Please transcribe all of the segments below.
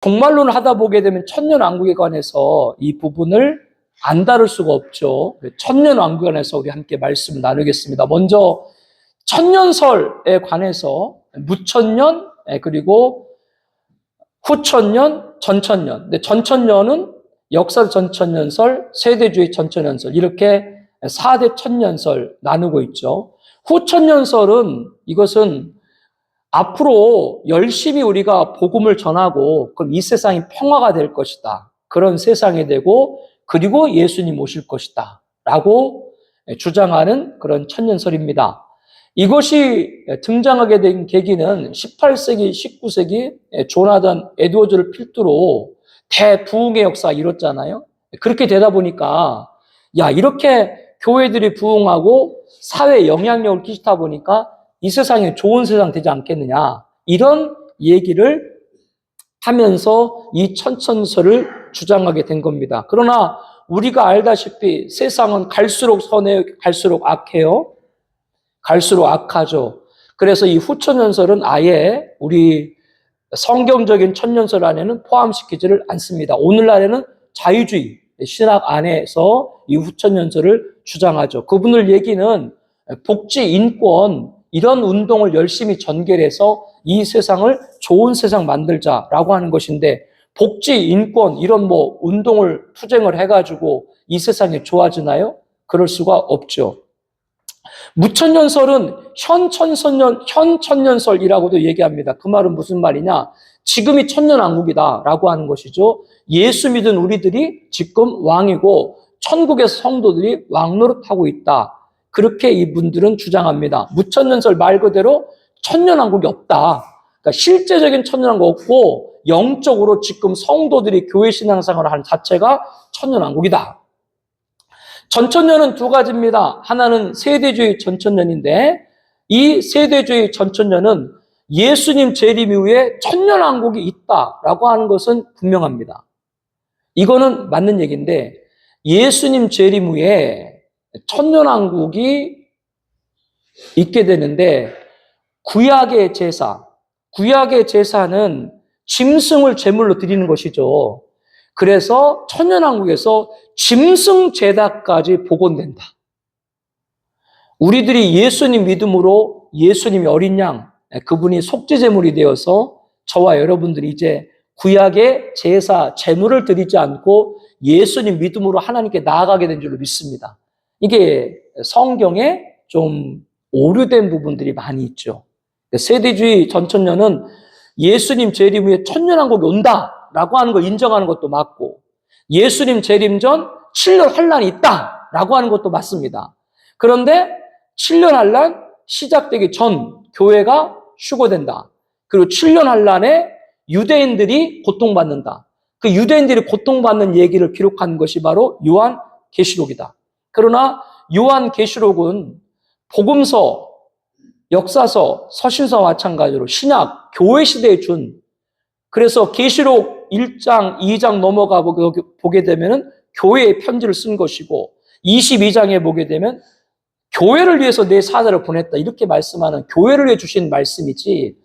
종말론을 하다 보게 되면 천년왕국에 관해서 이 부분을 안 다룰 수가 없죠. 천년왕국에 관해서 우리 함께 말씀을 나누겠습니다. 먼저 천년설에 관해서 무천년, 그리고 후천년, 전천년. 근데 전천년은 역사 전천년설, 세대주의 전천년설, 이렇게 4대 천년설 나누고 있죠. 후천년설은 이것은 앞으로 열심히 우리가 복음을 전하고 그럼 이 세상이 평화가 될 것이다. 그런 세상이 되고 그리고 예수님 오실 것이다. 라고 주장하는 그런 천년설입니다. 이것이 등장하게 된 계기는 18세기, 19세기 조나단 에드워즈를 필두로 대부흥의 역사가 이뤘잖아요. 그렇게 되다 보니까 이렇게 교회들이 부흥하고 사회에 영향력을 끼치다 보니까 이 세상이 좋은 세상 되지 않겠느냐, 이런 얘기를 하면서 이 천천설을 주장하게 된 겁니다. 그러나 우리가 알다시피 세상은 갈수록 선해요, 갈수록 악해요. 갈수록 악하죠. 그래서 이 후천년설은 아예 우리 성경적인 천년설 안에는 포함시키지를 않습니다. 오늘날에는 자유주의 신학 안에서 이 후천년설을 주장하죠. 그분들 얘기는 복지, 인권, 이런 운동을 열심히 전개해서 이 세상을 좋은 세상 만들자라고 하는 것인데, 복지, 인권, 이런 운동을 투쟁을 해가지고 이 세상이 좋아지나요? 그럴 수가 없죠. 무천년설은 현천년설이라고도 얘기합니다. 그 말은 무슨 말이냐? 지금이 천년왕국이다라고 하는 것이죠. 예수 믿은 우리들이 지금 왕이고 천국에서 성도들이 왕노릇하고 있다. 그렇게 이분들은 주장합니다. 무천년설 말 그대로 천년왕국이 없다. 그러니까 실제적인 천년왕국 없고 영적으로 지금 성도들이 교회 신앙생활을 하는 자체가 천년왕국이다. 전천년은 두 가지입니다. 하나는 세대주의 전천년인데, 이 세대주의 전천년은 예수님 재림 이후에 천년왕국이 있다라고 하는 것은 분명합니다. 이거는 맞는 얘기인데, 예수님 재림 후에 천년왕국이 있게 되는데, 구약의 제사는 짐승을 제물로 드리는 것이죠. 그래서 천년왕국에서 짐승 제사까지 복원된다. 우리들이 예수님 믿음으로 예수님이 어린 양, 그분이 속죄제물이 되어서 저와 여러분들이 이제 구약의 제사, 제물을 드리지 않고 예수님 믿음으로 하나님께 나아가게 된 줄로 믿습니다. 이게 성경에 좀 오류된 부분들이 많이 있죠. 세대주의 전천년은 예수님 재림 후에 천년왕국이 온다라고 하는 걸 인정하는 것도 맞고, 예수님 재림 전 7년 환란이 있다라고 하는 것도 맞습니다. 그런데 7년 환란 시작되기 전 교회가 휴거된다. 그리고 7년 환란에 유대인들이 고통받는다. 그 유대인들이 고통받는 얘기를 기록한 것이 바로 요한계시록이다. 그러나 요한계시록은 복음서, 역사서, 서신서와 마찬가지로 신약, 교회 시대에 그래서 계시록 1장, 2장 넘어가 보게 되면은 교회의 편지를 쓴 것이고, 22장에 보게 되면 교회를 위해서 내 사자를 보냈다, 이렇게 말씀하는 교회를 위해 주신 말씀이지,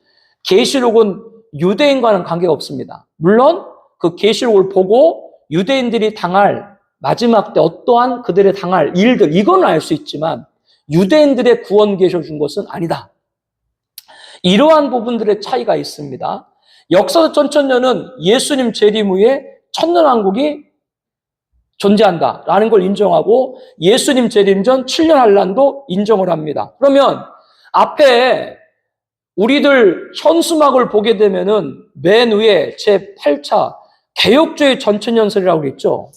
계시록은 유대인과는 관계가 없습니다. 물론 그 계시록을 보고 유대인들이 당할 마지막 때 어떠한 그들의 당할 일들, 이건 알 수 있지만 유대인들의 구원 계시를 준 것은 아니다. 이러한 부분들의 차이가 있습니다. 역사적 전천년은 예수님 재림 후에 천년왕국이 존재한다라는 걸 인정하고, 예수님 재림 전 7년 환란도 인정을 합니다. 그러면 앞에 우리들 현수막을 보게 되면은 맨 위에 제8차 개혁주의 전천년설이라고 그랬죠.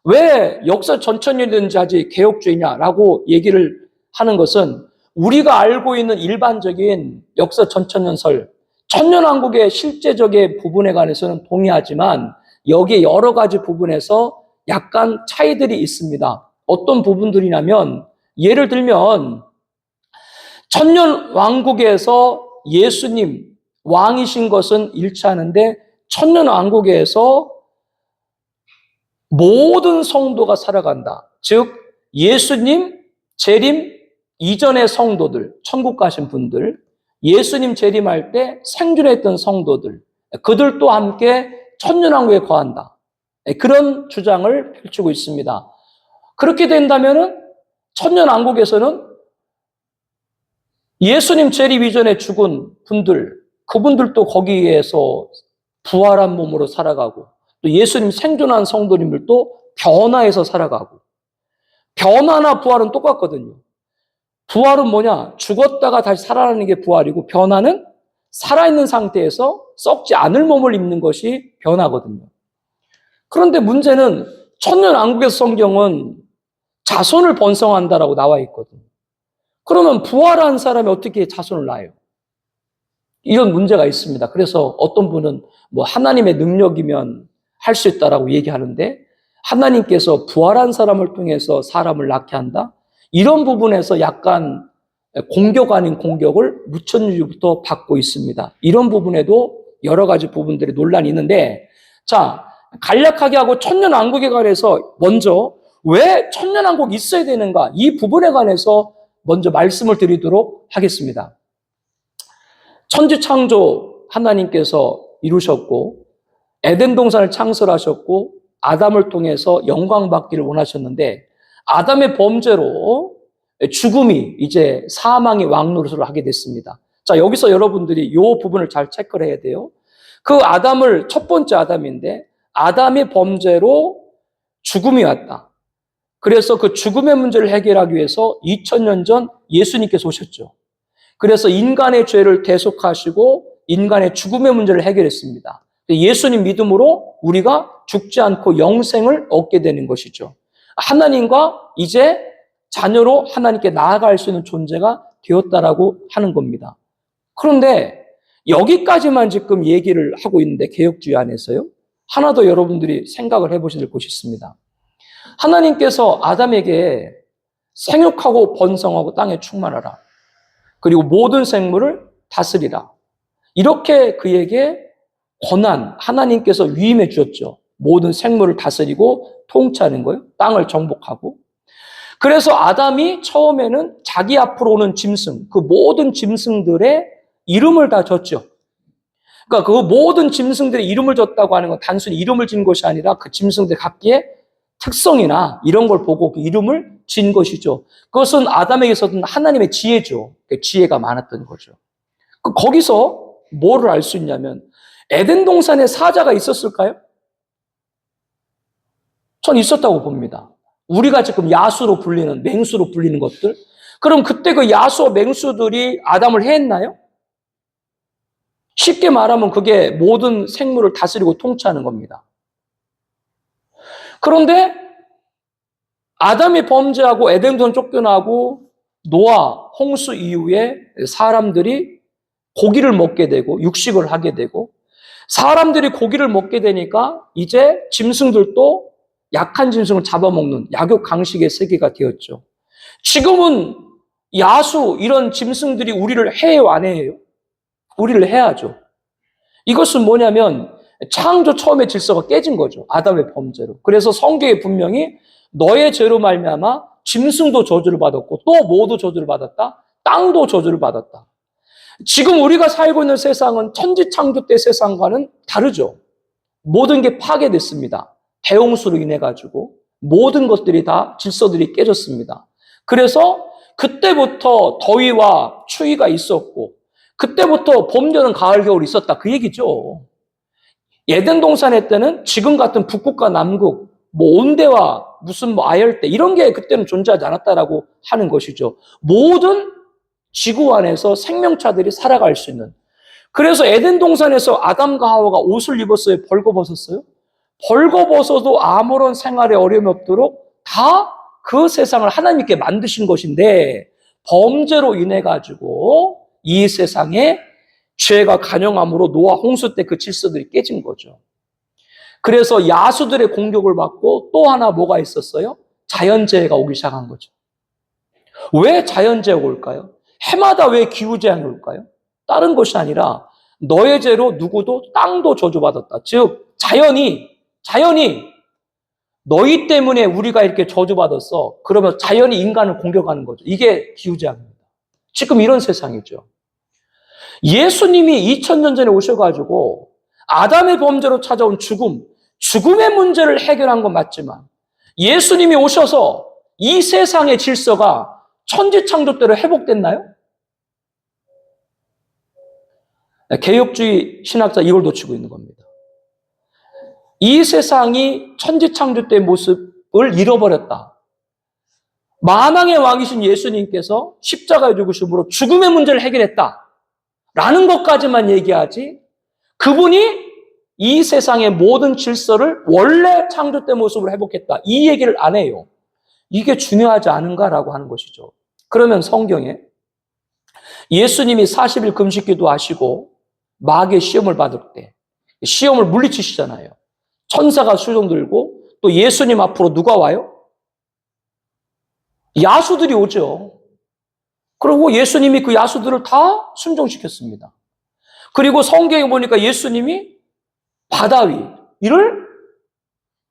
왜 역사 전천년이든지 하지 개혁주의냐라고 얘기를 하는 것은, 우리가 알고 있는 일반적인 역사 전천년설, 천년왕국의 실제적인 부분에 관해서는 동의하지만 여기에 여러 가지 부분에서 약간 차이들이 있습니다. 어떤 부분들이냐면, 예를 들면 천년왕국에서 예수님 왕이신 것은 일치하는데, 천년왕국에서 모든 성도가 살아간다. 즉 예수님 재림 이전의 성도들, 천국 가신 분들, 예수님 재림할 때 생존했던 성도들, 그들도 함께 천년왕국에 거한다. 그런 주장을 펼치고 있습니다. 그렇게 된다면은 천년왕국에서는 예수님 재림 이전에 죽은 분들, 그분들도 거기에서 부활한 몸으로 살아가고, 또 예수님 생존한 성도님들도 변화해서 살아가고, 변화나 부활은 똑같거든요. 부활은 뭐냐? 죽었다가 다시 살아나는 게 부활이고, 변화는 살아있는 상태에서 썩지 않을 몸을 입는 것이 변화거든요. 그런데 문제는 천년왕국에서 성경은 자손을 번성한다라고 나와 있거든요. 그러면 부활한 사람이 어떻게 자손을 낳아요? 이런 문제가 있습니다. 그래서 어떤 분은 뭐 하나님의 능력이면 할 수 있다라고 얘기하는데, 하나님께서 부활한 사람을 통해서 사람을 낳게 한다? 이런 부분에서 약간 공격 아닌 공격을 무천주부터 받고 있습니다. 이런 부분에도 여러 가지 부분들이 논란이 있는데, 자, 간략하게 하고 천년왕국에 관해서 먼저 왜 천년왕국이 있어야 되는가, 이 부분에 관해서 먼저 말씀을 드리도록 하겠습니다. 천지창조 하나님께서 이루셨고, 에덴 동산을 창설하셨고, 아담을 통해서 영광 받기를 원하셨는데, 아담의 범죄로 죽음이, 이제 사망의 왕노릇을 하게 됐습니다. 자, 여기서 여러분들이 이 부분을 잘 체크를 해야 돼요. 그 아담을, 첫 번째 아담인데, 아담의 범죄로 죽음이 왔다. 그래서 그 죽음의 문제를 해결하기 위해서 2000년 전 예수님께서 오셨죠. 그래서 인간의 죄를 대속하시고 인간의 죽음의 문제를 해결했습니다. 예수님 믿음으로 우리가 죽지 않고 영생을 얻게 되는 것이죠. 하나님과 이제 자녀로 하나님께 나아갈 수 있는 존재가 되었다라고 하는 겁니다. 그런데 여기까지만 지금 얘기를 하고 있는데, 개혁주의 안에서요, 하나 더 여러분들이 생각을 해보셔야 될 것이 있습니다. 하나님께서 아담에게 생육하고 번성하고 땅에 충만하라, 그리고 모든 생물을 다스리라, 이렇게 그에게 권한, 하나님께서 위임해 주셨죠. 모든 생물을 다스리고 통치하는 거예요. 땅을 정복하고. 그래서 아담이 처음에는 자기 앞으로 오는 짐승, 그 모든 짐승들의 이름을 다 줬죠. 그러니까 그 모든 짐승들의 이름을 줬다고 하는 건 단순히 이름을 진 것이 아니라 그 짐승들 각기의 특성이나 이런 걸 보고 그 이름을 진 것이죠. 그것은 아담에게서는 하나님의 지혜죠. 그 지혜가 많았던 거죠. 거기서 뭐를 알 수 있냐면, 에덴 동산에 사자가 있었을까요? 전 있었다고 봅니다. 우리가 지금 야수로 불리는, 맹수로 불리는 것들. 그럼 그때 그 야수와 맹수들이 아담을 해했나요? 쉽게 말하면 그게 모든 생물을 다스리고 통치하는 겁니다. 그런데 아담이 범죄하고 에덴 동산 쫓겨나고 노아 홍수 이후에 사람들이 고기를 먹게 되고 육식을 하게 되고, 사람들이 고기를 먹게 되니까 이제 짐승들도 약한 짐승을 잡아먹는 약육 강식의 세계가 되었죠. 지금은 야수, 이런 짐승들이 우리를 해요, 안 해요? 우리를 해야죠. 이것은 뭐냐면 창조 처음의 질서가 깨진 거죠. 아담의 범죄로. 그래서 성경에 분명히 너의 죄로 말미암아 짐승도 저주를 받았고 또 뭐도 저주를 받았다? 땅도 저주를 받았다. 지금 우리가 살고 있는 세상은 천지창조 때 세상과는 다르죠. 모든 게 파괴됐습니다. 대홍수로 인해 가지고 모든 것들이 다 질서들이 깨졌습니다. 그래서 그때부터 더위와 추위가 있었고, 그때부터 봄, 여름, 가을, 겨울이 있었다, 그 얘기죠. 에덴 동산의 때는 지금 같은 북극과 남극, 뭐 온대와 무슨 뭐 아열대, 이런 게 그때는 존재하지 않았다라고 하는 것이죠. 모든 지구 안에서 생명체들이 살아갈 수 있는. 그래서 에덴 동산에서 아담과 하와가 옷을 입었어요? 벌거벗었어요? 벌거벗어도 아무런 생활에 어려움이 없도록 다 그 세상을 하나님께 만드신 것인데, 범죄로 인해 가지고 이 세상에 죄가 간영함으로 노아 홍수 때 그 질서들이 깨진 거죠. 그래서 야수들의 공격을 받고 또 하나 뭐가 있었어요? 자연재해가 오기 시작한 거죠. 왜 자연재해가 올까요? 해마다 왜 기후재앙이 올까요? 다른 것이 아니라 너의 죄로 누구도 땅도 저주받았다. 즉 자연이 너희 때문에 우리가 이렇게 저주받았어. 그러면 자연이 인간을 공격하는 거죠. 이게 기후재앙입니다. 지금 이런 세상이죠. 예수님이 2000년 전에 오셔가지고 아담의 범죄로 찾아온 죽음의 문제를 해결한 건 맞지만 예수님이 오셔서 이 세상의 질서가 천지창조대로 회복됐나요? 개혁주의 신학자 이걸 놓치고 있는 겁니다. 이 세상이 천지창조대의 모습을 잃어버렸다. 만왕의 왕이신 예수님께서 십자가에 죽으심으로 죽음의 문제를 해결했다. 라는 것까지만 얘기하지 그분이 이 세상의 모든 질서를 원래 창조 때 모습으로 회복했다. 이 얘기를 안 해요. 이게 중요하지 않은가라고 하는 것이죠. 그러면 성경에 예수님이 40일 금식기도 하시고 마귀의 시험을 받을 때 시험을 물리치시잖아요. 천사가 수종 들고 또 예수님 앞으로 누가 와요? 야수들이 오죠. 그리고 예수님이 그 야수들을 다 순종시켰습니다. 그리고 성경에 보니까 예수님이 바다 위를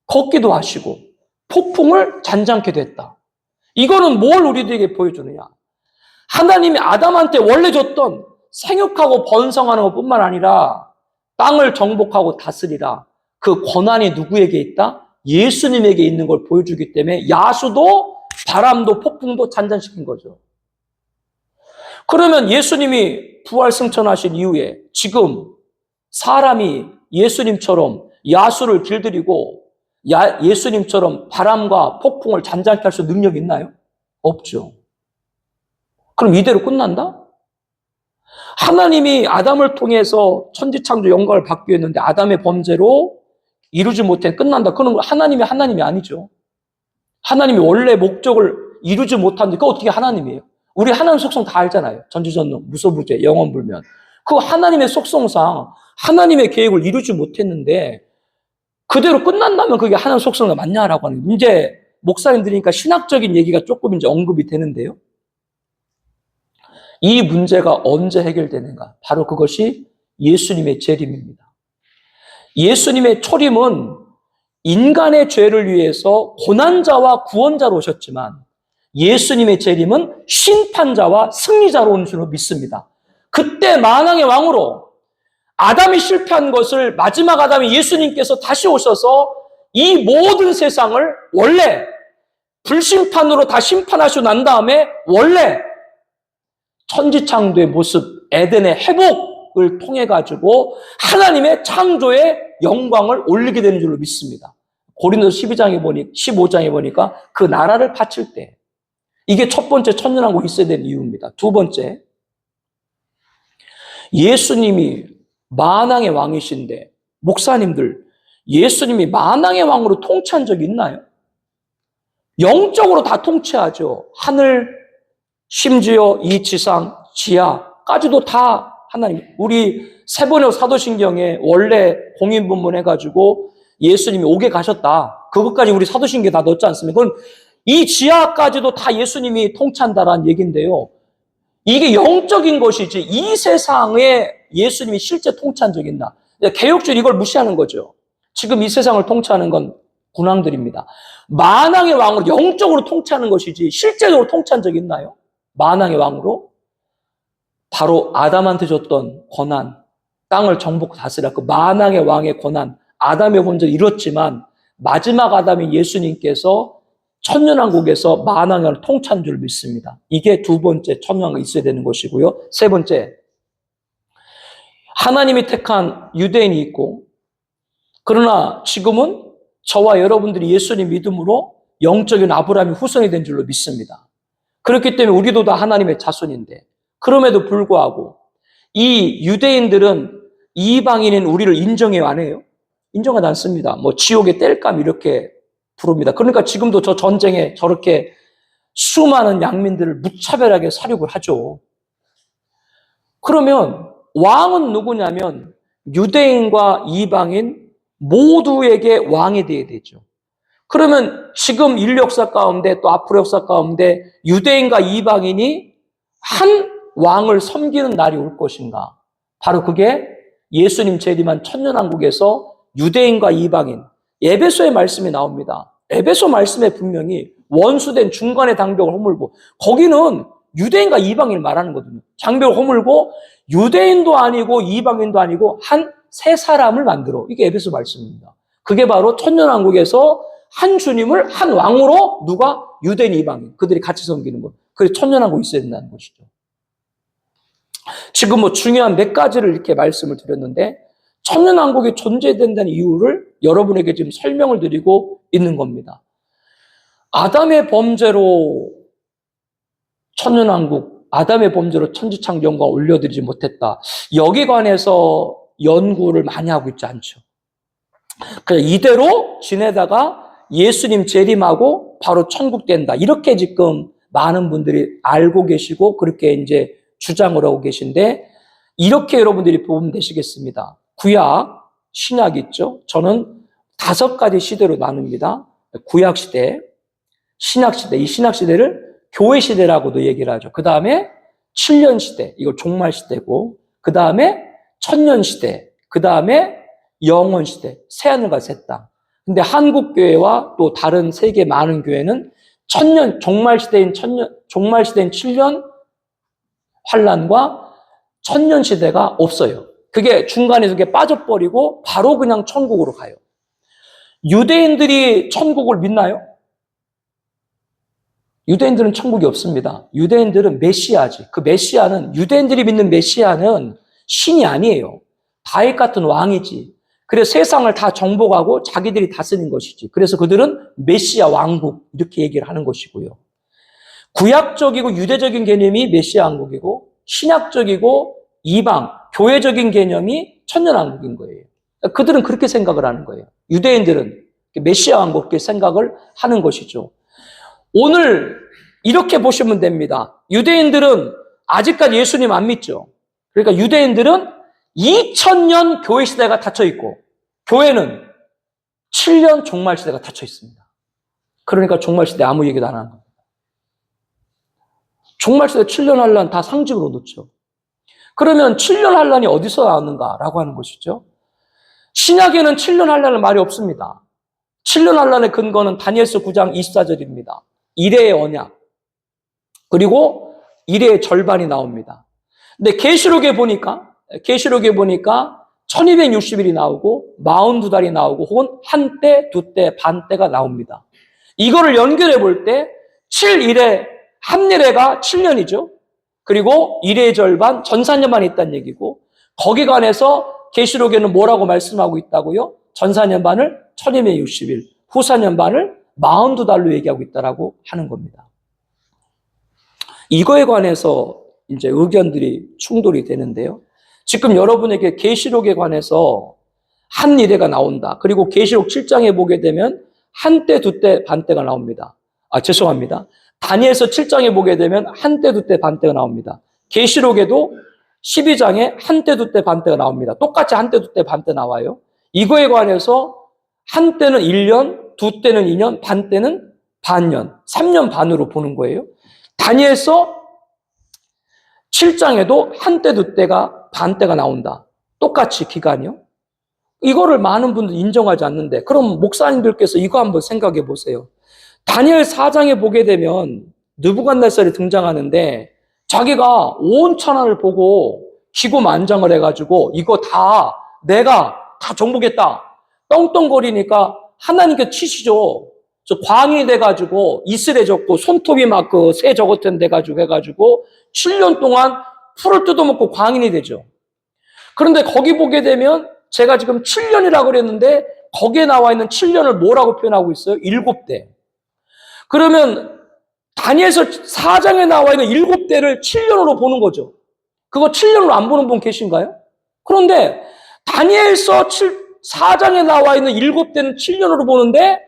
걷기도 하시고 폭풍을 잔잔케 됐다. 이거는 뭘 우리들에게 보여주느냐? 하나님이 아담한테 원래 줬던 생육하고 번성하는 것뿐만 아니라 땅을 정복하고 다스리라. 그 권한이 누구에게 있다? 예수님에게 있는 걸 보여주기 때문에 야수도 바람도 폭풍도 잔잔시킨 거죠. 그러면 예수님이 부활 승천하신 이후에 지금 사람이 예수님처럼 야수를 길들이고 예수님처럼 바람과 폭풍을 잔잔케 할 수 있는 능력이 있나요? 없죠. 그럼 이대로 끝난다? 하나님이 아담을 통해서 천지창조 영광을 받기 했는데 아담의 범죄로 이루지 못해 끝난다. 그건 하나님이 아니죠. 하나님이 원래 목적을 이루지 못하는데 그거 어떻게 하나님이에요? 우리 하나님 속성 다 알잖아요. 전지전능, 무소부재, 영원불면. 그 하나님의 속성상 하나님의 계획을 이루지 못했는데 그대로 끝난다면 그게 하나님 속성이 맞냐라고 하는 거예요. 이제 목사님들이니까 신학적인 얘기가 조금 이제 언급이 되는데요. 이 문제가 언제 해결되는가? 바로 그것이 예수님의 재림입니다. 예수님의 초림은 인간의 죄를 위해서 고난자와 구원자로 오셨지만 예수님의 재림은 심판자와 승리자로 오는 줄로 믿습니다. 그때 만왕의 왕으로 아담이 실패한 것을 마지막 아담이 예수님께서 다시 오셔서 이 모든 세상을 원래 불심판으로 다 심판하시고 난 다음에 원래 천지창조의 모습, 에덴의 회복을 통해 가지고 하나님의 창조의 영광을 올리게 되는 줄로 믿습니다. 고린도서 15장에 보니까 그 나라를 바칠 때 이게 첫 번째 천년왕국이 있어야 되는 이유입니다. 두 번째, 예수님이 만왕의 왕이신데 목사님들 예수님이 만왕의 왕으로 통치한 적이 있나요? 영적으로 다 통치하죠. 하늘, 심지어 이 지상, 지하까지도 다 하나님. 우리 세번역 사도신경에 원래 공인본문 해가지고 예수님이 옥에 가셨다. 그것까지 우리 사도신경에 다 넣지 않습니까? 그건 이 지하까지도 다 예수님이 통치한다라는 얘기인데요. 이게 영적인 것이지 이 세상에 예수님이 실제 통치한 적이 있나? 개혁주의 이걸 무시하는 거죠. 지금 이 세상을 통치하는 건 군왕들입니다. 만왕의 왕으로 영적으로 통치하는 것이지 실제적으로 통치한 적이 있나요? 만왕의 왕으로? 바로 아담한테 줬던 권한, 땅을 정복 다스리라. 그 만왕의 왕의 권한, 아담의 범죄를 이뤘지만 마지막 아담인 예수님께서 천년왕국에서 만왕의 왕을 통치한 줄 믿습니다. 이게 두 번째 천년왕국이 있어야 되는 것이고요. 세 번째, 하나님이 택한 유대인이 있고 그러나 지금은 저와 여러분들이 예수님 믿음으로 영적인 아브라함의 후손이 된 줄로 믿습니다. 그렇기 때문에 우리도 다 하나님의 자손인데 그럼에도 불구하고 이 유대인들은 이방인인 우리를 인정해요, 안 해요? 인정하지 않습니다. 뭐 지옥의 땔감 이렇게 부릅니다. 그러니까 지금도 저 전쟁에 저렇게 수많은 양민들을 무차별하게 살육을 하죠. 그러면 왕은 누구냐면 유대인과 이방인 모두에게 왕이 되어야 되죠. 그러면 지금 인류 역사 가운데 또 앞으로 역사 가운데 유대인과 이방인이 한 왕을 섬기는 날이 올 것인가? 바로 그게 예수님 재림한 천년왕국에서 유대인과 이방인, 에베소의 말씀이 나옵니다. 에베소 말씀에 분명히 원수된 중간의 장벽을 허물고 거기는 유대인과 이방인을 말하는 거거든요. 장벽을 허물고 유대인도 아니고 이방인도 아니고 한 새 사람을 만들어. 이게 에베소 말씀입니다. 그게 바로 천년왕국에서 한 주님을 한 왕으로 누가? 유대인 이방인. 그들이 같이 섬기는 것. 그래서 천년왕국이 있어야 된다는 것이죠. 지금 뭐 중요한 몇 가지를 이렇게 말씀을 드렸는데 천년왕국이 존재된다는 이유를 여러분에게 지금 설명을 드리고 있는 겁니다. 아담의 범죄로 천년왕국, 아담의 범죄로 천지창조가 올려드리지 못했다. 여기에 관해서 연구를 많이 하고 있지 않죠. 그냥 이대로 지내다가 예수님 재림하고 바로 천국 된다. 이렇게 지금 많은 분들이 알고 계시고 그렇게 이제 주장을 하고 계신데 이렇게 여러분들이 보면 되시겠습니다. 구약, 신약 있죠. 저는 5가지 시대로 나눕니다. 구약 시대, 신약 시대, 이 신약 시대를 교회 시대라고도 얘기를 하죠. 그 다음에 7년 시대, 이거 종말 시대고, 그 다음에 천년 시대, 그 다음에 영원 시대, 새하늘과 새 땅. 근데 한국 교회와 또 다른 세계 많은 교회는 종말 시대인 7년 환란과 천년 시대가 없어요. 그게 중간에 그게 빠져버리고 바로 그냥 천국으로 가요. 유대인들이 천국을 믿나요? 유대인들은 천국이 없습니다. 유대인들은 메시아지. 그 메시아는, 유대인들이 믿는 메시아는 신이 아니에요. 다윗 같은 왕이지. 그래서 세상을 다 정복하고 자기들이 다스리는 것이지. 그래서 그들은 메시아 왕국 이렇게 얘기를 하는 것이고요. 구약적이고 유대적인 개념이 메시아 왕국이고 신약적이고 이방, 교회적인 개념이 천년왕국인 거예요. 그들은 그렇게 생각을 하는 거예요. 유대인들은 메시아 왕국 그렇게 생각을 하는 것이죠. 오늘 이렇게 보시면 됩니다. 유대인들은 아직까지 예수님 안 믿죠. 그러니까 유대인들은 2000년 교회 시대가 닫혀 있고 교회는 7년 종말 시대가 닫혀 있습니다. 그러니까 종말 시대 아무 얘기도 안 하는 겁니다. 종말 시대 7년 환란 다 상징으로 놓죠. 그러면 7년 환란이 어디서 나왔는가라고 하는 것이죠. 신약에는 7년 환란의 말이 없습니다. 7년 환란의 근거는 다니엘서 9장 24절입니다. 이레의 언약 그리고 이레의 절반이 나옵니다. 근데 계시록에 보니까 1260일이 나오고 42달이 나오고 혹은 한 때, 두 때, 반 때가 나옵니다. 이거를 연결해 볼 때 7일에 한일해가 7년이죠. 그리고 일의 절반, 전사년만 있다는 얘기고 거기에 관해서 계시록에는 뭐라고 말씀하고 있다고요? 전사년반을 1260일, 후사년반을 42달로 얘기하고 있다라고 하는 겁니다. 이거에 관해서 이제 의견들이 충돌이 되는데요. 지금 여러분에게 계시록에 관해서 한 일회가 나온다. 그리고 계시록 7장에 보게 되면 한 때, 두 때, 반 때가 나옵니다. 죄송합니다. 다니엘서 7장에 보게 되면 한 때, 두 때, 반 때가 나옵니다. 계시록에도 12장에 한 때, 두 때, 반 때가 나옵니다. 똑같이 한 때, 두 때, 반 때 나와요. 이거에 관해서 한 때는 1년, 두 때는 2년, 반 때는 반년, 3년 반으로 보는 거예요. 다니엘서 7장에도 한 때, 두 때가 반 때가 나온다. 똑같이 기간이요. 이거를 많은 분들이 인정하지 않는데 그럼 목사님들께서 이거 한번 생각해 보세요. 다니엘 4장에 보게 되면 느부갓네살이 등장하는데 자기가 온 천하를 보고 기고만장을 해가지고 이거 다 내가 다 정복했다. 떵떵거리니까 하나님께 치시죠. 광이 돼가지고 이슬해졌고 손톱이 막 그 새 저것된 돼가지고 해가지고 7년 동안 풀을 뜯어먹고 광인이 되죠. 그런데 거기 보게 되면 제가 지금 7년이라고 그랬는데 거기에 나와 있는 7년을 뭐라고 표현하고 있어요? 7대. 그러면 다니엘서 4장에 나와 있는 7대를 7년으로 보는 거죠. 그거 7년으로 안 보는 분 계신가요? 그런데 다니엘서 4장에 나와 있는 7대는 7년으로 보는데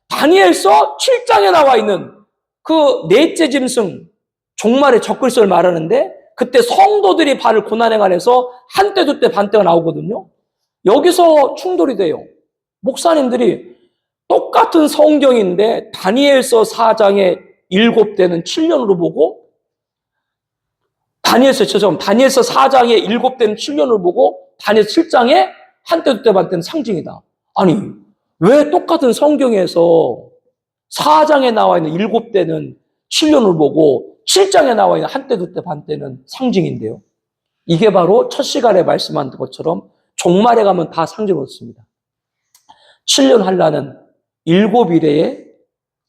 다니엘서 7장에 나와 있는 그 넷째 짐승 종말의 적글서를 말하는데 그때 성도들이 받을 고난에 관해서 한 때, 두 때, 반 때가 나오거든요. 여기서 충돌이 돼요. 목사님들이 똑같은 성경인데 다니엘서 4장의 7대는 7년으로 보고 다니엘서 4장의 7대는 7년으로 보고 다니엘서 7장에 한 때, 두 때, 반 때는 상징이다. 아니 왜 똑같은 성경에서 4장에 나와 있는 7대는 7년을 보고 7장에 나와 있는 한 때, 두 때, 반 때는 상징인데요. 이게 바로 첫 시간에 말씀한 것처럼 종말에 가면 다 상징을 얻습니다. 7년 환란은 7일의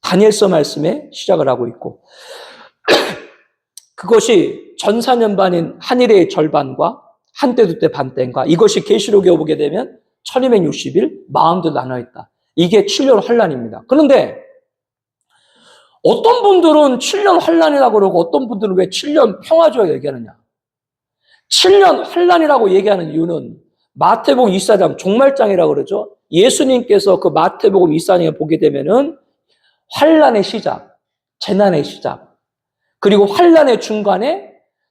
다니엘서 말씀에 시작을 하고 있고 그것이 전사년반인 한일의 절반과 한때 두때 반때인가 이것이 계시록에 보게 되면 1260일 마음도 나눠있다. 이게 7년 환란입니다. 그런데 어떤 분들은 7년 환란이라고 그러고 어떤 분들은 왜 7년 평화주의 얘기하느냐. 7년 환란이라고 얘기하는 이유는 마태복음 24장 종말장이라고 그러죠. 예수님께서 그 마태복음 24장에 보게 되면은 환란의 시작, 재난의 시작, 그리고 환란의 중간에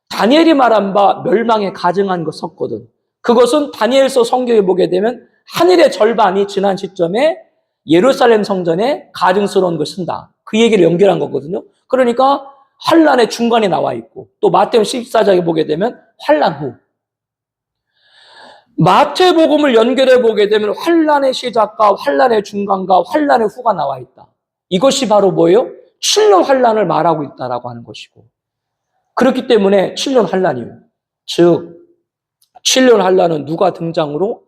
다니엘이 말한 바 멸망에 가증한 거 섰거든. 그것은 다니엘서 성경에 보게 되면 하늘의 절반이 지난 시점에 예루살렘 성전에 가증스러운 걸 쓴다. 그 얘기를 연결한 거거든요. 그러니까 환란의 중간에 나와 있고 또 마태복음 14장에 보게 되면 환란 후. 마태복음을 연결해 보게 되면 환란의 시작과 환란의 중간과 환란의 후가 나와 있다. 이것이 바로 뭐예요? 7년 환란을 말하고 있다라고 하는 것이고 그렇기 때문에 7년 환란이에요. 즉 7년 환란은 누가 등장으로?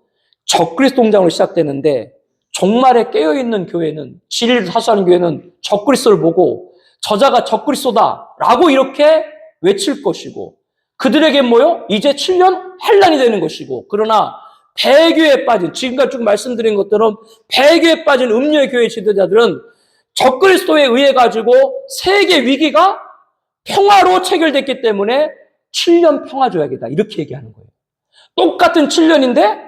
적그리스도 등장으로 시작되는데 종말에 깨어있는 교회는 진리를 사수하는 교회는 적그리스도를 보고 저자가 적그리스도다라고 이렇게 외칠 것이고 그들에게 뭐요? 이제 7년 환란이 되는 것이고 그러나 배교에 빠진 지금까지 쭉 말씀드린 것처럼 배교에 빠진 음료의 교회 지도자들은 적그리스도에 의해 가지고 세계 위기가 평화로 체결됐기 때문에 7년 평화조약이다 이렇게 얘기하는 거예요. 똑같은 7년인데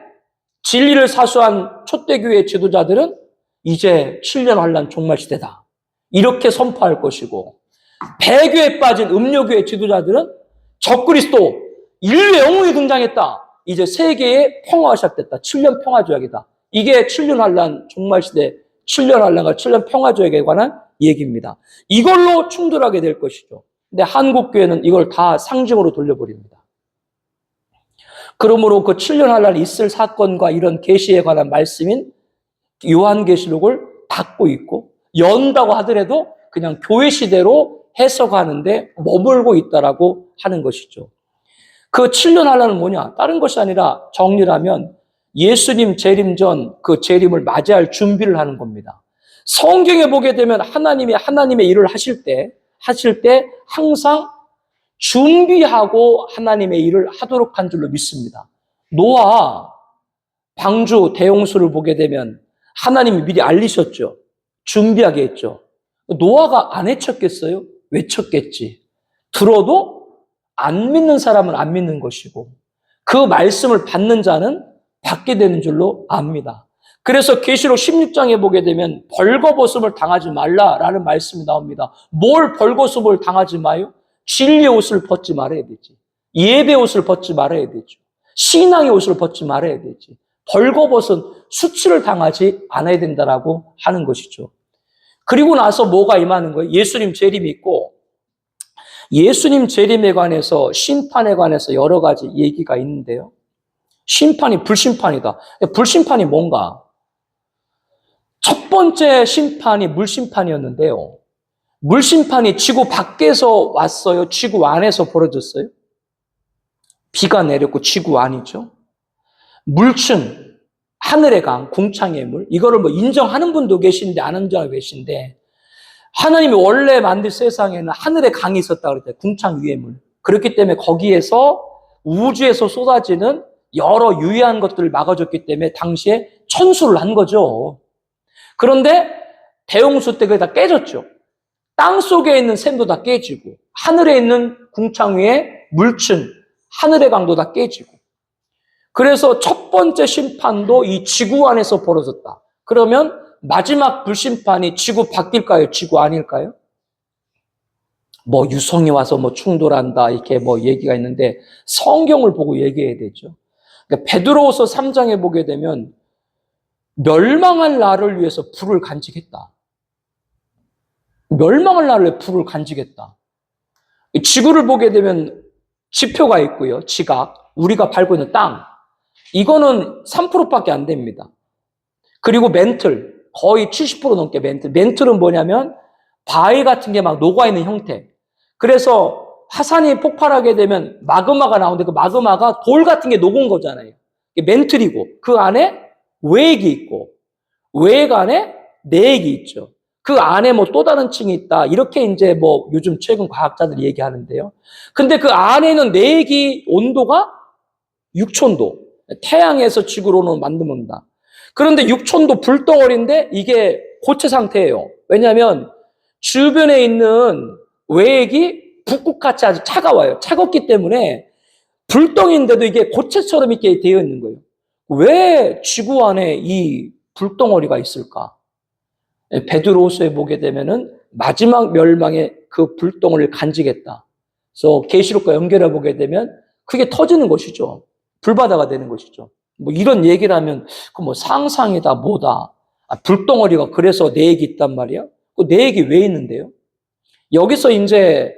진리를 사수한 초대교회 지도자들은 이제 7년 환란 종말 시대다 이렇게 선포할 것이고 배교에 빠진 음료교회 지도자들은 적그리스도 인류의 영웅이 등장했다. 이제 세계의 평화가 시작됐다. 7년 평화조약이다. 이게 7년 환란 종말 시대 7년 환란과 7년 평화조약에 관한 얘기입니다. 이걸로 충돌하게 될 것이죠. 근데 한국 교회는 이걸 다 상징으로 돌려버립니다. 그러므로 그 7년 환란이 있을 사건과 이런 계시에 관한 말씀인 요한계시록을 닫고 있고 연다고 하더라도 그냥 교회 시대로 해석하는데 머물고 있다라고 하는 것이죠. 그 7년 환란은 뭐냐? 다른 것이 아니라 정리를 하면 예수님 재림 전 그 재림을 맞이할 준비를 하는 겁니다. 성경에 보게 되면 하나님의 일을 하실 때 항상 준비하고 하나님의 일을 하도록 한 줄로 믿습니다. 노아 방주 대홍수를 보게 되면 하나님이 미리 알리셨죠. 준비하게 했죠. 노아가 안 외쳤겠어요? 외쳤겠지. 들어도 안 믿는 사람은 안 믿는 것이고 그 말씀을 받는 자는 받게 되는 줄로 압니다. 그래서 계시록 16장에 보게 되면 벌거벗음을 당하지 말라라는 말씀이 나옵니다. 뭘 벌거벗음을 당하지 마요? 진리의 옷을 벗지 말아야 되지. 예배 옷을 벗지 말아야 되죠. 신앙의 옷을 벗지 말아야 되지. 벌거벗은 수치를 당하지 않아야 된다라고 하는 것이죠. 그리고 나서 뭐가 임하는 거예요? 예수님 재림이 있고 예수님 재림에 관해서 심판에 관해서 여러 가지 얘기가 있는데요. 심판이 불심판이다. 불심판이 뭔가? 첫 번째 심판이 물심판이었는데요. 물심판이 지구 밖에서 왔어요? 지구 안에서 벌어졌어요? 비가 내렸고 지구 안이죠. 물층, 하늘의 강, 궁창의 물 이거를 뭐 인정하는 분도 계신데 안 인정하고 계신데 하나님이 원래 만든 세상에는 하늘의 강이 있었다고 그랬대요. 궁창 위의 물. 그렇기 때문에 거기에서 우주에서 쏟아지는 여러 유해한 것들을 막아줬기 때문에 당시에 천수를 한 거죠. 그런데 대홍수 때 그게 다 깨졌죠. 땅 속에 있는 샘도 다 깨지고 하늘에 있는 궁창 위에 물층, 하늘의 강도 다 깨지고 그래서 첫 번째 심판도 이 지구 안에서 벌어졌다. 그러면 마지막 불심판이 지구 밖일까요? 지구 안일까요? 뭐 유성이 와서 뭐 충돌한다 이렇게 뭐 얘기가 있는데 성경을 보고 얘기해야 되죠. 그러니까 베드로후서 3장에 보게 되면 멸망할 날을 위해서 불을 간직했다. 멸망할 날을 위해 불을 간직했다. 지구를 보게 되면 지표가 있고요. 지각, 우리가 밟고 있는 땅. 이거는 3%밖에 안 됩니다. 그리고 멘틀, 거의 70% 넘게 멘틀. 멘틀은 뭐냐면 바위 같은 게 막 녹아있는 형태. 그래서 화산이 폭발하게 되면 마그마가 나오는데 그 마그마가 돌 같은 게 녹은 거잖아요. 멘틀이고 그 안에 외액이 있고 외액 안에 내액이 있죠. 그 안에 뭐 또 다른 층이 있다. 이렇게 이제 뭐 요즘 최근 과학자들이 얘기하는데요. 근데 그 안에는 내액이 온도가 6,000도. 태양에서 지구로는 만듭니다. 그런데 6,000도 불덩어리인데 이게 고체 상태예요. 왜냐하면 주변에 있는 외액이 북극같이 아주 차가워요. 차갑기 때문에 불덩인데도 이게 고체처럼 이렇게 되어 있는 거예요. 왜 지구 안에 이 불덩어리가 있을까? 베드로후서에 보게 되면은 마지막 멸망의 그 불덩어리를 간직했다. 그래서 계시록과 연결해 보게 되면 그게 터지는 것이죠. 불바다가 되는 것이죠. 뭐 이런 얘기를 하면 그 뭐 상상이다 뭐다. 불덩어리가 그래서 내액이 있단 말이야. 그 내액이 왜 있는데요? 여기서 이제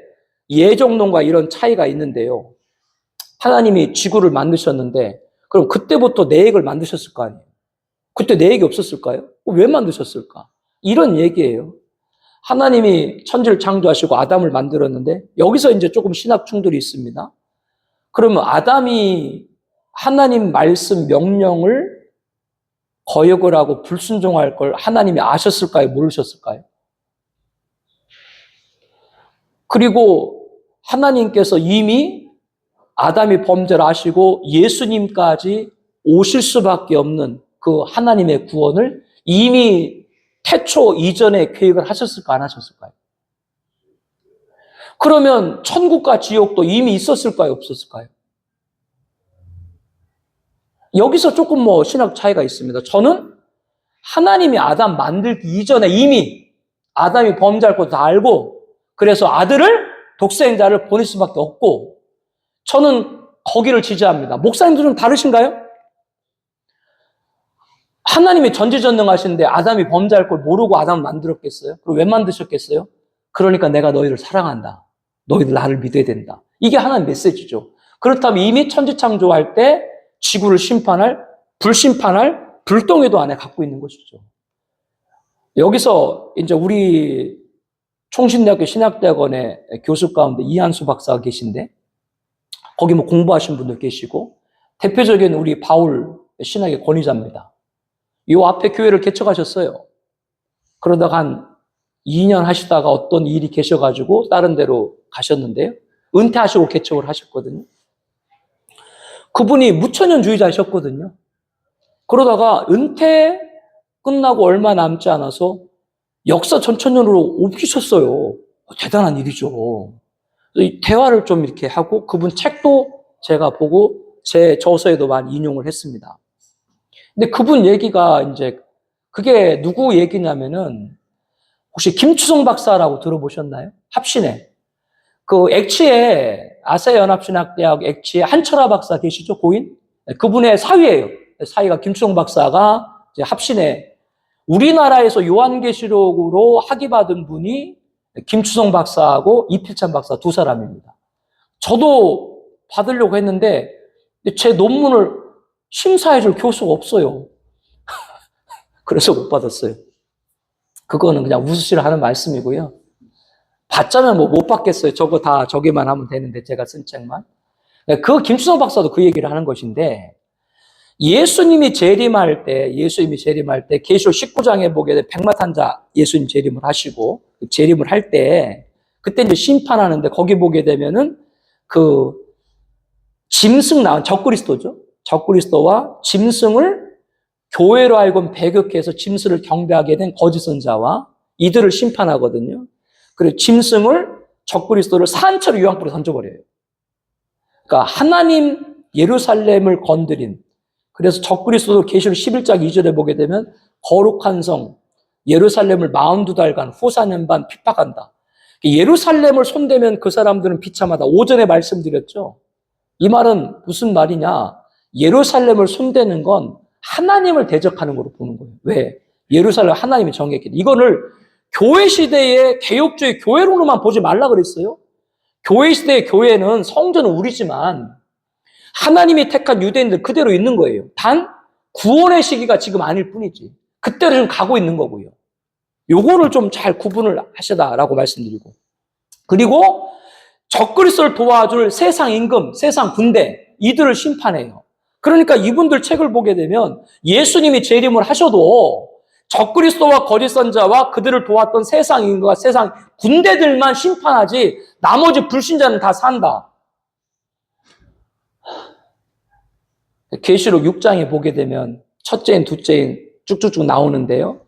예정론과 이런 차이가 있는데요. 하나님이 지구를 만드셨는데 그럼 그때부터 내액을 만드셨을 거 아니에요. 그때 내액이 없었을까요? 왜 만드셨을까? 이런 얘기예요. 하나님이 천지를 창조하시고 아담을 만들었는데 여기서 이제 조금 신학 충돌이 있습니다. 그러면 아담이 하나님 말씀 명령을 거역을 하고 불순종할 걸 하나님이 아셨을까요? 모르셨을까요? 그리고 하나님께서 이미 아담이 범죄를 하시고 예수님까지 오실 수밖에 없는 그 하나님의 구원을 이미 태초 이전에 계획을 하셨을까 안 하셨을까요? 그러면 천국과 지옥도 이미 있었을까요? 없었을까요? 여기서 조금 뭐 신학 차이가 있습니다. 저는 하나님이 아담 만들기 이전에 이미 아담이 범죄할 것도 다 알고 그래서 아들을 독생자를 보낼 수밖에 없고 저는 거기를 지지합니다. 목사님들은 다르신가요? 하나님이 전지전능하신데 아담이 범죄할 걸 모르고 아담을 만들었겠어요? 그럼 왜 만드셨겠어요? 그러니까 내가 너희를 사랑한다. 너희들 나를 믿어야 된다. 이게 하나님 메시지죠. 그렇다면 이미 천지창조할 때 지구를 심판할, 불심판할 불덩이도 안에 갖고 있는 것이죠. 여기서 이제 우리 총신대학교 신학대학원의 교수 가운데 이한수 박사가 계신데 거기 뭐 공부하신 분들 계시고 대표적인 우리 바울 신학의 권위자입니다. 이 앞에 교회를 개척하셨어요. 그러다가 한 2년 하시다가 어떤 일이 계셔가지고 다른 데로 가셨는데요. 은퇴하시고 개척을 하셨거든요. 그분이 무천년주의자셨거든요. 그러다가 은퇴 끝나고 얼마 남지 않아서 역사 전천년으로 옮기셨어요. 대단한 일이죠. 이 대화를 좀 이렇게 하고 그분 책도 제가 보고 제 저서에도 많이 인용을 했습니다. 근데 그분 얘기가 이제 그게 누구 얘기냐면은 혹시 김추성 박사라고 들어보셨나요? 합신에. 그 액치에 아세아연합신학대학 액치에 한철아 박사 계시죠? 고인? 그분의 사위예요. 사위가 김추성 박사가 이제 합신에 우리나라에서 요한계시록으로 학위받은 분이 김추성 박사하고 이필찬 박사 두 사람입니다. 저도 받으려고 했는데 제 논문을 심사해줄 교수가 없어요. 그래서 못 받았어요. 그거는 그냥 우수시를 하는 말씀이고요. 받자면 뭐 못 받겠어요. 저거 다 저기만 하면 되는데 제가 쓴 책만. 그 김추성 박사도 그 얘기를 하는 것인데 예수님이 재림할 때 계시록 19장에 보게 돼 백마탄자 예수님 재림을 하시고 재림을 할 때 그때 이제 심판하는데 거기 보게 되면은 그 짐승 나온 적그리스도죠. 적그리스도와 짐승을 교회로 알고 배격해서 짐승을 경배하게 된 거짓 선자와 이들을 심판하거든요. 그리고 짐승을 적그리스도를 산처럼 유황불에 던져버려요. 그러니까 하나님 예루살렘을 건드린 그래서 적그리스도 계시록 11장 2절에 보게 되면 거룩한 성 예루살렘을 42달간 후사년반 핍박한다. 예루살렘을 손대면 그 사람들은 비참하다. 오전에 말씀드렸죠. 이 말은 무슨 말이냐? 예루살렘을 손대는 건 하나님을 대적하는 걸로 보는 거예요. 왜? 예루살렘 하나님이 정했기 때문에. 이거를 교회 시대의 개혁주의 교회로만 보지 말라 그랬어요. 교회 시대의 교회는 성전은 우리지만 하나님이 택한 유대인들 그대로 있는 거예요. 단 구원의 시기가 지금 아닐 뿐이지. 그때로 좀 가고 있는 거고요. 요거를 좀 잘 구분을 하시다라고 말씀드리고. 그리고 적그리스도를 도와줄 세상 임금, 세상 군대 이들을 심판해요. 그러니까 이분들 책을 보게 되면 예수님이 재림을 하셔도 적그리스도와 거짓 선자와 그들을 도왔던 세상 인과 세상 군대들만 심판하지 나머지 불신자는 다 산다. 계시록 6장에 보게 되면 첫째인, 둘째인 쭉쭉쭉 나오는데요.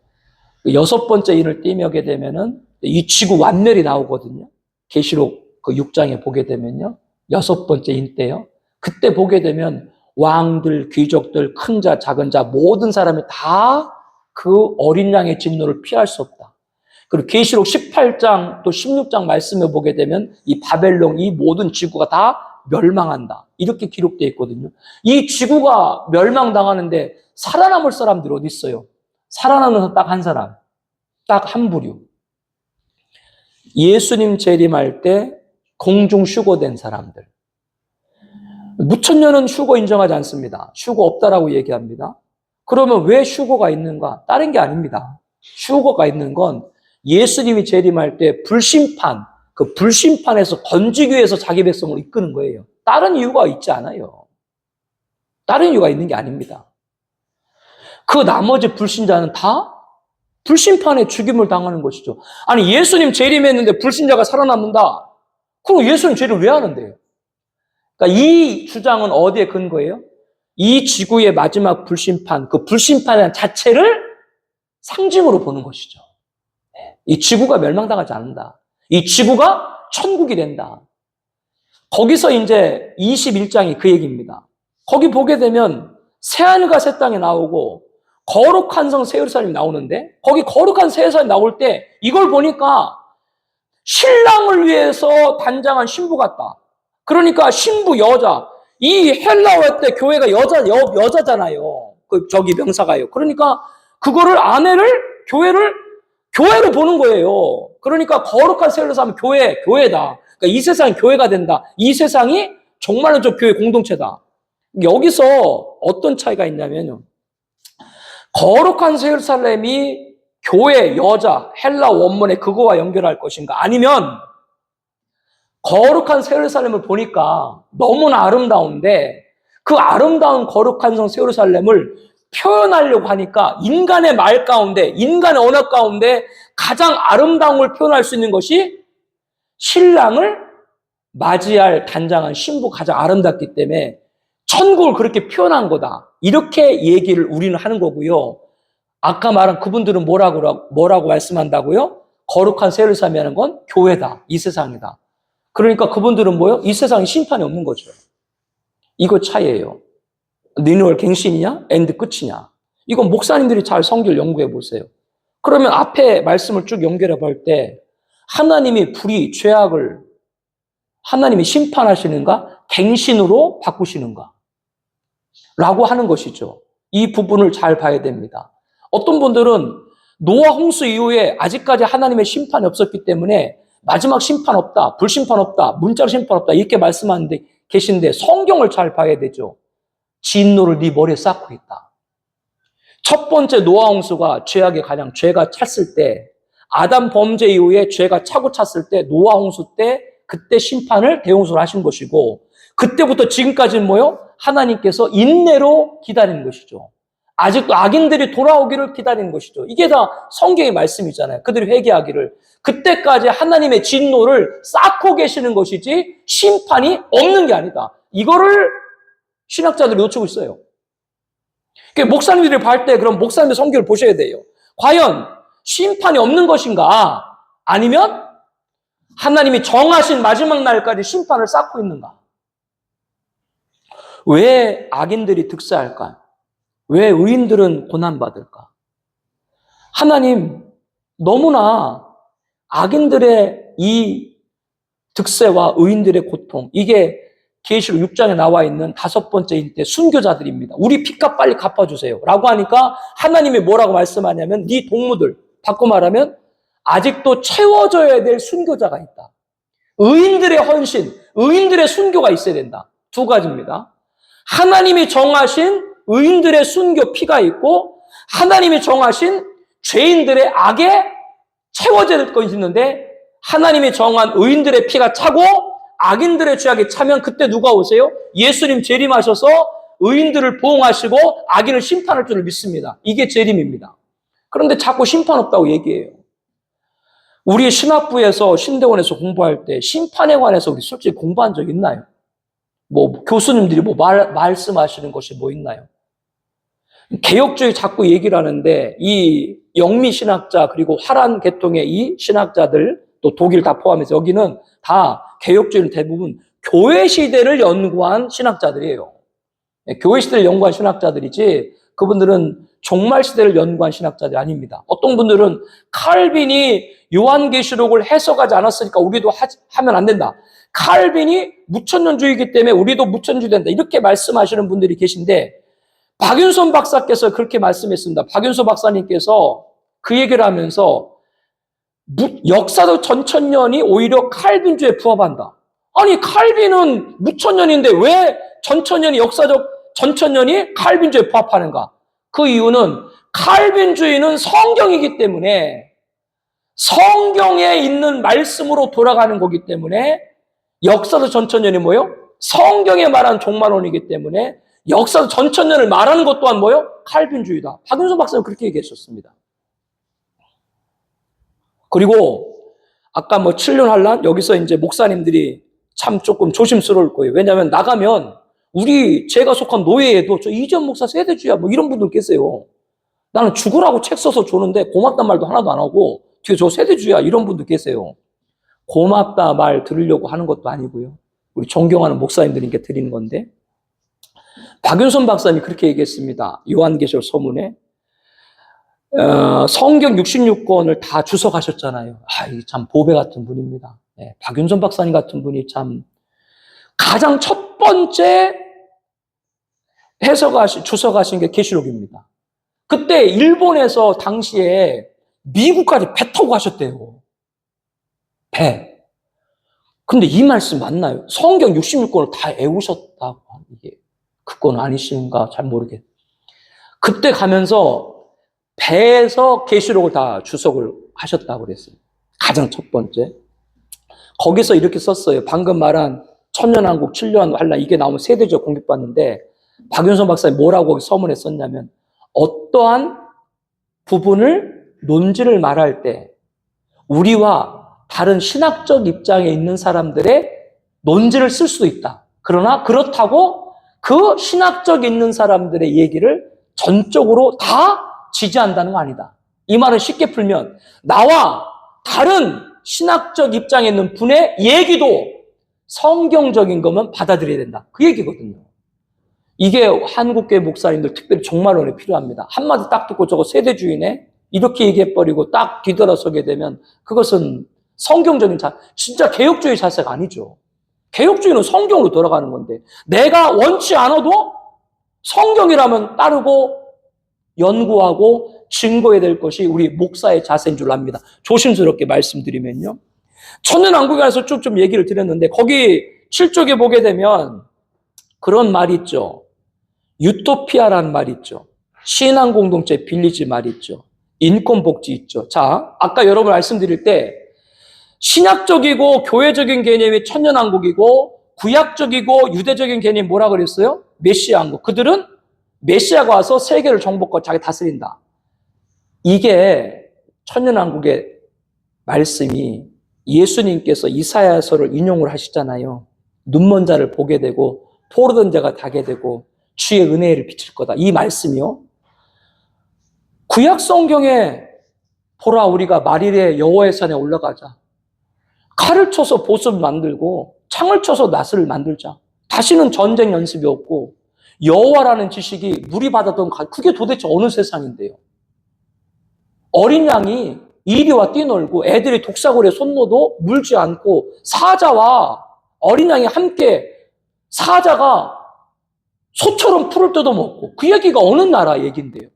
여섯 번째 인을 띠며게 되면은 이 지구 완멸이 나오거든요. 계시록 그 6장에 보게 되면요. 여섯 번째 인 때요. 그때 보게 되면 왕들, 귀족들, 큰 자, 작은 자 모든 사람이 다 그 어린 양의 진노를 피할 수 없다. 그리고 계시록 18장 또 16장 말씀을 보게 되면 이 바벨론, 이 모든 지구가 다 멸망한다. 이렇게 기록되어 있거든요. 이 지구가 멸망당하는데 살아남을 사람들이 어디 있어요? 살아남는 딱 한 사람, 딱 한 부류. 예수님 재림할 때 공중 휴거된 사람들. 무천년은 휴거 인정하지 않습니다. 휴거 없다라고 얘기합니다. 그러면 왜 휴거가 있는가? 다른 게 아닙니다. 휴거가 있는 건 예수님이 재림할 때 불심판, 그 불심판에서 건지기 위해서 자기 백성을 이끄는 거예요. 다른 이유가 있지 않아요. 다른 이유가 있는 게 아닙니다. 그 나머지 불신자는 다 불심판에 죽임을 당하는 것이죠. 아니 예수님 재림했는데 불신자가 살아남는다. 그럼 예수님 재림 왜 하는데요? 그러니까 이 주장은 어디에 근거예요? 이 지구의 마지막 불심판, 그 불심판 자체를 상징으로 보는 것이죠. 이 지구가 멸망당하지 않는다. 이 지구가 천국이 된다. 거기서 이제 21장이 그 얘기입니다. 거기 보게 되면 새하늘과 새 땅이 나오고 거룩한 성 새 예루살렘이 나오는데 거기 거룩한 새 예루살렘이 나올 때 이걸 보니까 신랑을 위해서 단장한 신부 같다. 그러니까 신부 여자. 이 헬라어 때 교회가 여자잖아요. 그 저기 명사가요. 그러니까 그거를 교회로 보는 거예요. 그러니까 거룩한 새 예루살렘은 교회다. 그러니까 이 세상이 교회가 된다. 이 세상이 정말로 저 교회 공동체다. 여기서 어떤 차이가 있냐면요. 거룩한 새 예루살렘이 교회, 여자, 헬라 원문의 그거와 연결할 것인가? 아니면 거룩한 새 예루살렘을 보니까 너무나 아름다운데 그 아름다운 거룩한 성 새 예루살렘을 표현하려고 하니까 인간의 말 가운데, 인간의 언어 가운데 가장 아름다운 걸 표현할 수 있는 것이 신랑을 맞이할 단장한 신부가 가장 아름답기 때문에 천국을 그렇게 표현한 거다. 이렇게 얘기를 우리는 하는 거고요. 아까 말한 그분들은 뭐라고 말씀한다고요? 거룩한 새 예루살렘이라는 건 교회다. 이 세상이다. 그러니까 그분들은 뭐예요? 이 세상에 심판이 없는 거죠. 이거 차이예요. 니누얼 갱신이냐? 엔드 끝이냐? 이건 목사님들이 잘 성경을 연구해 보세요. 그러면 앞에 말씀을 쭉 연결해 볼 때 하나님이 불의, 죄악을 하나님이 심판하시는가? 갱신으로 바꾸시는가? 라고 하는 것이죠. 이 부분을 잘 봐야 됩니다. 어떤 분들은 노아 홍수 이후에 아직까지 하나님의 심판이 없었기 때문에 마지막 심판 없다, 불심판 없다, 문자로 심판 없다 이렇게 말씀하는데 계신데 성경을 잘 봐야 되죠. 진노를 네 머리에 쌓고 있다. 첫 번째 노아 홍수가 죄가 찼을 때 아담 범죄 이후에 죄가 차고 찼을 때 노아 홍수 때 그때 심판을 대홍수를 하신 것이고 그때부터 지금까지는 뭐요? 하나님께서 인내로 기다리는 것이죠. 아직도 악인들이 돌아오기를 기다리는 것이죠. 이게 다 성경의 말씀이잖아요. 그들이 회개하기를. 그때까지 하나님의 진노를 쌓고 계시는 것이지 심판이 없는 게 아니다. 이거를 신학자들이 놓치고 있어요. 그러니까 목사님들이 볼 때 그럼 목사님의 성경을 보셔야 돼요. 과연 심판이 없는 것인가? 아니면 하나님이 정하신 마지막 날까지 심판을 쌓고 있는가? 왜 악인들이 득세할까? 왜 의인들은 고난받을까? 하나님 너무나 악인들의 이 득세와 의인들의 고통, 이게 계시록 6장에 나와 있는 다섯 번째인 때 순교자들입니다. 우리 피값 빨리 갚아주세요 라고 하니까 하나님이 뭐라고 말씀하냐면 네 동무들, 바꿔 말하면 아직도 채워져야 될 순교자가 있다. 의인들의 헌신, 의인들의 순교가 있어야 된다. 두 가지입니다. 하나님이 정하신 의인들의 순교 피가 있고 하나님이 정하신 죄인들의 악에 채워져야 될 것이 있는데 하나님이 정한 의인들의 피가 차고 악인들의 죄악이 차면 그때 누가 오세요? 예수님 재림하셔서 의인들을 보응하시고 악인을 심판할 줄을 믿습니다. 이게 재림입니다. 그런데 자꾸 심판 없다고 얘기해요. 우리 신학부에서 신대원에서 공부할 때 심판에 관해서 우리 솔직히 공부한 적 있나요? 뭐 교수님들이 뭐 말씀하시는 것이 뭐 있나요? 개혁주의 자꾸 얘기를 하는데 이 영미 신학자 그리고 화란 계통의 이 신학자들 또 독일 다 포함해서 여기는 다 개혁주의는 대부분 교회 시대를 연구한 신학자들이에요. 교회 시대를 연구한 신학자들이지 그분들은 종말 시대를 연구한 신학자들이 아닙니다. 어떤 분들은 칼빈이 요한계시록을 해석하지 않았으니까 우리도 하면 안 된다. 칼빈이 무천년주의이기 때문에 우리도 무천년주의 된다. 이렇게 말씀하시는 분들이 계신데 박윤선 박사께서 그렇게 말씀했습니다. 박윤선 박사님께서 그 얘기를 하면서 역사적 전천년이 오히려 칼빈주의에 부합한다. 아니 칼빈은 무천년인데 왜 전천년이 역사적 전천년이 칼빈주의에 부합하는가? 그 이유는 칼빈주의는 성경이기 때문에 성경에 있는 말씀으로 돌아가는 거기 때문에 역사적 전천년이 뭐예요? 성경에 말한 종말론이기 때문에 역사적 전천년을 말하는 것 또한 뭐예요? 칼빈주의다. 박윤선 박사는 그렇게 얘기했었습니다. 그리고 아까 뭐 7년 환란 여기서 이제 목사님들이 참 조금 조심스러울 거예요. 왜냐하면 나가면 제가 속한 노예에도 저 이전 목사 세대주의야 뭐 이런 분들 계세요. 나는 죽으라고 책 써서 주는데 고맙단 말도 하나도 안 하고 뒤에 저 세대주의야 이런 분들 계세요. 고맙다 말 들으려고 하는 것도 아니고요. 우리 존경하는 목사님들에게 드리는 건데 박윤선 박사님이 그렇게 얘기했습니다. 요한계시록 서문에 성경 66권을 다 주석하셨잖아요. 이게 참 보배 같은 분입니다. 네, 박윤선 박사님 같은 분이 참 가장 첫 번째 주석하신 게 계시록입니다. 그때 일본에서 당시에 미국까지 배 타고 가셨대요. 배. 근데 이 말씀 맞나요? 성경 66권을 다 외우셨다고. 이게 그건 아니신가 잘 모르겠어요. 그때 가면서 배에서 계시록을 다 주석을 하셨다고 그랬어요. 가장 첫 번째. 거기서 이렇게 썼어요. 방금 말한 천년왕국, 7년 환란 이게 나오면 세대적 공격받는데 박윤선 박사님 뭐라고 서문에 썼냐면 어떠한 부분을 논지를 말할 때 우리와 다른 신학적 입장에 있는 사람들의 논지를 쓸 수도 있다. 그러나 그렇다고 그 신학적 있는 사람들의 얘기를 전적으로 다 지지한다는 거 아니다. 이 말은 쉽게 풀면 나와 다른 신학적 입장에 있는 분의 얘기도 성경적인 것만 받아들여야 된다. 그 얘기거든요. 이게 한국교회 목사님들 특별히 종말론에 필요합니다. 한마디 딱 듣고 저거 세대주의네? 이렇게 얘기해버리고 딱 뒤돌아서게 되면 그것은 성경적인 진짜 개혁주의 자세가 아니죠. 개혁주의는 성경으로 돌아가는 건데 내가 원치 않아도 성경이라면 따르고 연구하고 증거해야 될 것이 우리 목사의 자세인 줄 압니다. 조심스럽게 말씀드리면요. 천년왕국에 관해서 쭉 좀 얘기를 드렸는데 거기 7쪽에 보게 되면 그런 말이 있죠. 유토피아라는 말이 있죠. 신앙공동체 빌리지 말이 있죠. 인권복지 있죠. 자, 아까 여러분 말씀드릴 때 신학적이고 교회적인 개념이 천년왕국이고 구약적이고 유대적인 개념이 뭐라 그랬어요? 메시아왕국. 그들은 메시아가 와서 세계를 정복하고 자기 다스린다. 이게 천년왕국의 말씀이 예수님께서 이사야서를 인용을 하시잖아요. 눈먼 자를 보게 되고 포로된 자가 자게 되고 주의 은혜를 비칠 거다. 이 말씀이요. 구약 성경에 보라 우리가 말일에 여호와의 산에 올라가자. 칼을 쳐서 보습을 만들고 창을 쳐서 낫을 만들자. 다시는 전쟁 연습이 없고 여호와라는 지식이 물이 받았던 그게 도대체 어느 세상인데요. 어린 양이 이리와 뛰놀고 애들이 독사골에 손 넣어도 물지 않고 사자와 어린 양이 함께 사자가 소처럼 풀을 뜯어먹고 그 얘기가 어느 나라 얘기인데요.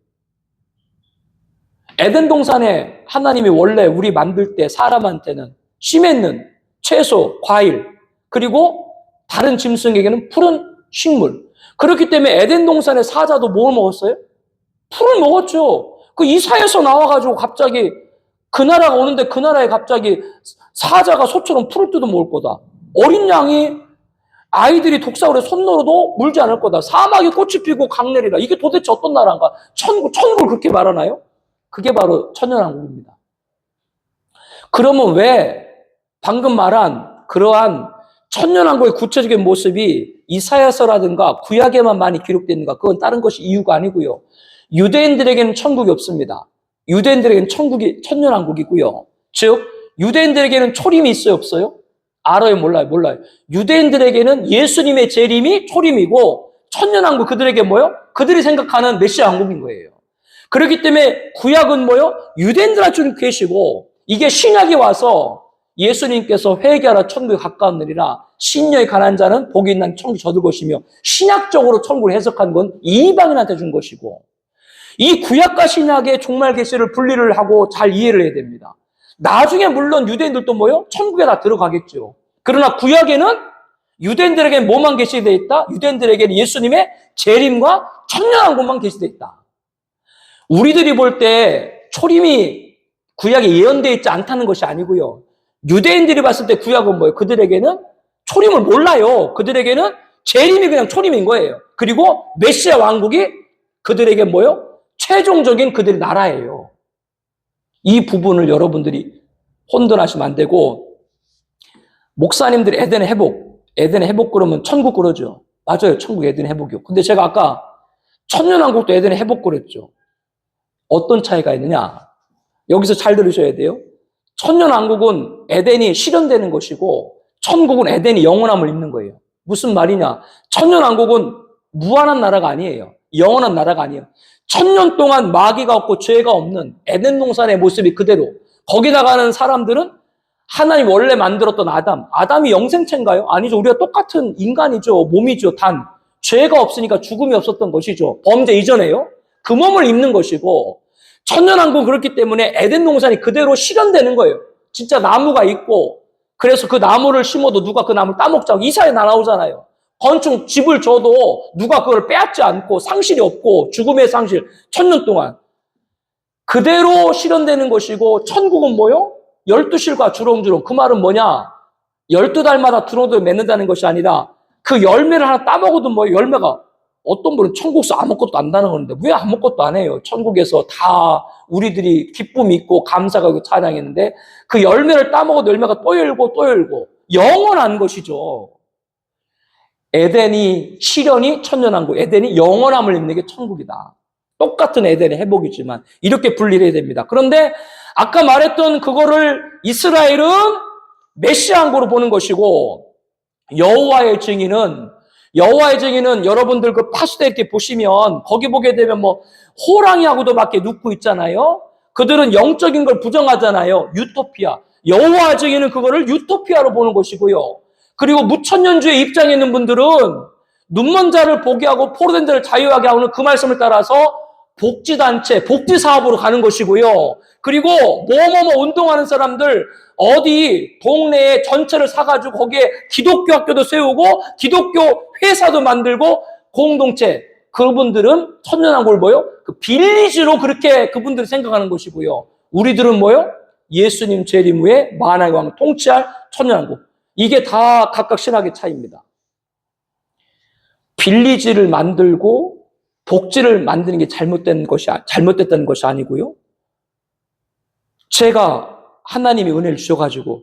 에덴 동산에 하나님이 원래 우리 만들 때 사람한테는 씨 맺는 채소, 과일 그리고 다른 짐승에게는 푸른 식물. 그렇기 때문에 에덴 동산의 사자도 뭘 먹었어요? 풀을 먹었죠. 그 이사야에서 나와가지고 갑자기 그 나라가 오는데 그 나라에 갑자기 사자가 소처럼 풀을 뜯어 먹을 거다. 어린 양이 아이들이 독사울에 손 넣어도 물지 않을 거다. 사막에 꽃이 피고 강 내리라. 이게 도대체 어떤 나라인가? 천국을 그렇게 말하나요? 그게 바로 천년왕국입니다. 그러면 왜 방금 말한 그러한 천년왕국의 구체적인 모습이 이사야서라든가 구약에만 많이 기록되는가? 그건 다른 것이 이유가 아니고요. 유대인들에게는 천국이 없습니다. 유대인들에게는 천국이 천년왕국이고요. 즉 유대인들에게는 초림이 있어요, 없어요? 알아요, 몰라요? 몰라요. 유대인들에게는 예수님의 재림이 초림이고 천년왕국 그들에게 뭐요? 그들이 생각하는 메시아 왕국인 거예요. 그렇기 때문에 구약은 뭐요? 유대인들한테 계시고 이게 신약이 와서 예수님께서 회개하라 천국에 가까웠느니라 신녀에 관한 자는 복이 있는 천국이 저들 것이며 신약적으로 천국을 해석한 건 이방인한테 준 것이고 이 구약과 신약의 종말 계시를 분리를 하고 잘 이해를 해야 됩니다. 나중에 물론 유대인들도 뭐요? 천국에 다 들어가겠죠. 그러나 구약에는 유대인들에게는 뭐만 계시되어 있다? 유대인들에게는 예수님의 재림과 천년왕국만 계시되어 있다. 우리들이 볼 때 초림이 구약에 예언되어 있지 않다는 것이 아니고요. 유대인들이 봤을 때 구약은 뭐예요? 그들에게는 초림을 몰라요. 그들에게는 재림이 그냥 초림인 거예요. 그리고 메시아 왕국이 그들에게 뭐예요? 최종적인 그들의 나라예요. 이 부분을 여러분들이 혼돈하시면 안 되고 목사님들이 에덴의 회복 그러면 천국 그러죠. 맞아요. 천국 에덴의 회복이요. 근데 제가 아까 천년왕국도 에덴의 회복 그랬죠. 어떤 차이가 있느냐? 여기서 잘 들으셔야 돼요. 천년왕국은 에덴이 실현되는 것이고 천국은 에덴이 영원함을 입는 거예요. 무슨 말이냐? 천년왕국은 무한한 나라가 아니에요. 영원한 나라가 아니에요. 천년 동안 마귀가 없고 죄가 없는 에덴 동산의 모습이 그대로. 거기다가는 사람들은 하나님 원래 만들었던 아담이 영생체인가요? 아니죠. 우리가 똑같은 인간이죠. 몸이죠. 단 죄가 없으니까 죽음이 없었던 것이죠. 범죄 이전에요. 그 몸을 입는 것이고 천년왕국은 그렇기 때문에 에덴 동산이 그대로 실현되는 거예요. 진짜 나무가 있고 그래서 그 나무를 심어도 누가 그 나무를 따먹자고 이사야 나오잖아요. 건축 집을 줘도 누가 그걸 빼앗지 않고 상실이 없고 죽음의 상실 천년 동안 그대로 실현되는 것이고 천국은 뭐요? 12실과 주렁주렁. 그 말은 뭐냐? 12달마다 주렁주렁 맺는다는 것이 아니라 그 열매를 하나 따먹어도 뭐예요? 열매가 어떤 분은 천국에서 아무것도 안다는 건데 왜 아무것도 안 해요? 천국에서 다 우리들이 기쁨이 있고 감사가 있고 찬양했는데 그 열매를 따먹어도 열매가 또 열고 또 열고 영원한 것이죠. 에덴이 실현이 천년왕국, 에덴이 영원함을 입는 게 천국이다. 똑같은 에덴의 회복이지만 이렇게 분리를 해야 됩니다. 그런데 아까 말했던 그거를 이스라엘은 메시아 왕국으로 보는 것이고 여호와의 증인은 여러분들 그 파수대 이렇게 보시면 거기 보게 되면 뭐 호랑이하고도 밖에 눕고 있잖아요. 그들은 영적인 걸 부정하잖아요. 유토피아. 여호와 증인은 그거를 유토피아로 보는 것이고요. 그리고 무천년주의 입장에 있는 분들은 눈먼 자를 보게 하고 포로된 자를 자유하게 하는 그 말씀을 따라서 복지단체, 복지사업으로 가는 것이고요. 그리고 뭐뭐뭐 운동하는 사람들 어디 동네에 전체를 사가지고 거기에 기독교 학교도 세우고 기독교 회사도 만들고 공동체 그분들은 천년왕국을 뭐요? 그 빌리지로 그렇게 그분들이 생각하는 것이고요. 우리들은 뭐요? 예수님 재림 후에 만왕의 왕 통치할 천년왕국. 이게 다 각각 신학의 차이입니다. 빌리지를 만들고 복지를 만드는 게 잘못됐다는 것이 아니고요. 제가 하나님이 은혜를 주셔가지고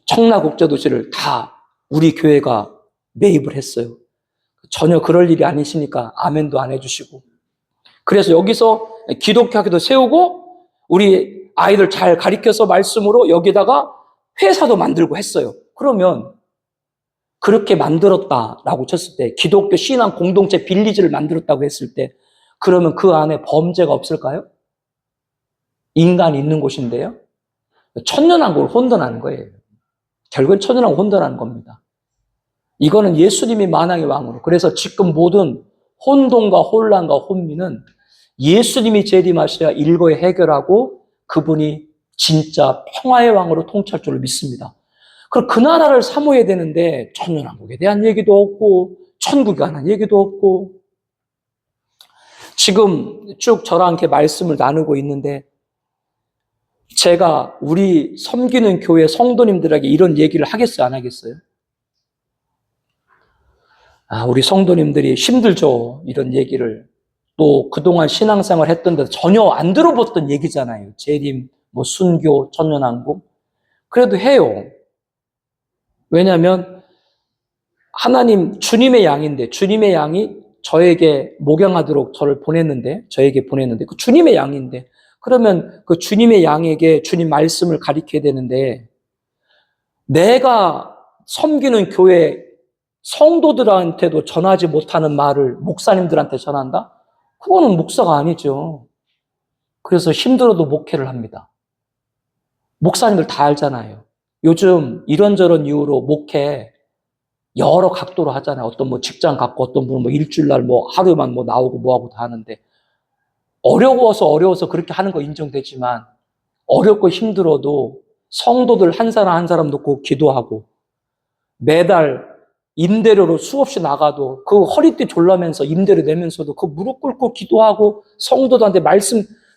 청라국제도시를 다 우리 교회가 매입을 했어요. 전혀 그럴 일이 아니시니까 아멘도 안 해주시고. 그래서 여기서 기독교 학교도 세우고 우리 아이들 잘 가르쳐서 말씀으로 여기다가 회사도 만들고 했어요. 그러면 그렇게 만들었다라고 쳤을 때 기독교 신앙 공동체 빌리지를 만들었다고 했을 때 그러면 그 안에 범죄가 없을까요? 인간이 있는 곳인데요. 천년왕국을 혼돈하는 거예요. 결국은 천년왕국을 혼돈하는 겁니다. 이거는 예수님이 만왕의 왕으로. 그래서 지금 모든 혼돈과 혼란과 혼미는 예수님이 재림하셔야 일거에 해결하고 그분이 진짜 평화의 왕으로 통치할 줄을 믿습니다. 그럼 그 나라를 사모해야 되는데 천년왕국에 대한 얘기도 없고 천국에 관한 얘기도 없고 지금 쭉 저랑 이렇게 말씀을 나누고 있는데 제가 우리 섬기는 교회 성도님들에게 이런 얘기를 하겠어요? 안 하겠어요? 우리 성도님들이 힘들죠. 이런 얘기를. 또 그동안 신앙생활 했던데 전혀 안 들어봤던 얘기잖아요. 재림, 뭐 순교, 천년왕국. 그래도 해요. 왜냐하면 하나님, 주님의 양인데, 주님의 양이 저에게 목양하도록 저에게 보냈는데, 그 주님의 양인데, 그러면 그 주님의 양에게 주님 말씀을 가리켜야 되는데, 내가 섬기는 교회 성도들한테도 전하지 못하는 말을 목사님들한테 전한다? 그거는 목사가 아니죠. 그래서 힘들어도 목회를 합니다. 목사님들 다 알잖아요. 요즘 이런저런 이유로 목회 여러 각도로 하잖아요. 어떤 뭐 직장 갖고 어떤 분은 뭐 일주일날 뭐 하루만 뭐 나오고 뭐하고 다 하는데 어려워서 그렇게 하는 거 인정되지만 어렵고 힘들어도 성도들 한 사람 한 사람 놓고 기도하고 매달 임대료로 수없이 나가도 그 허리띠 졸라면서 임대료 내면서도 그 무릎 꿇고 기도하고 성도들한테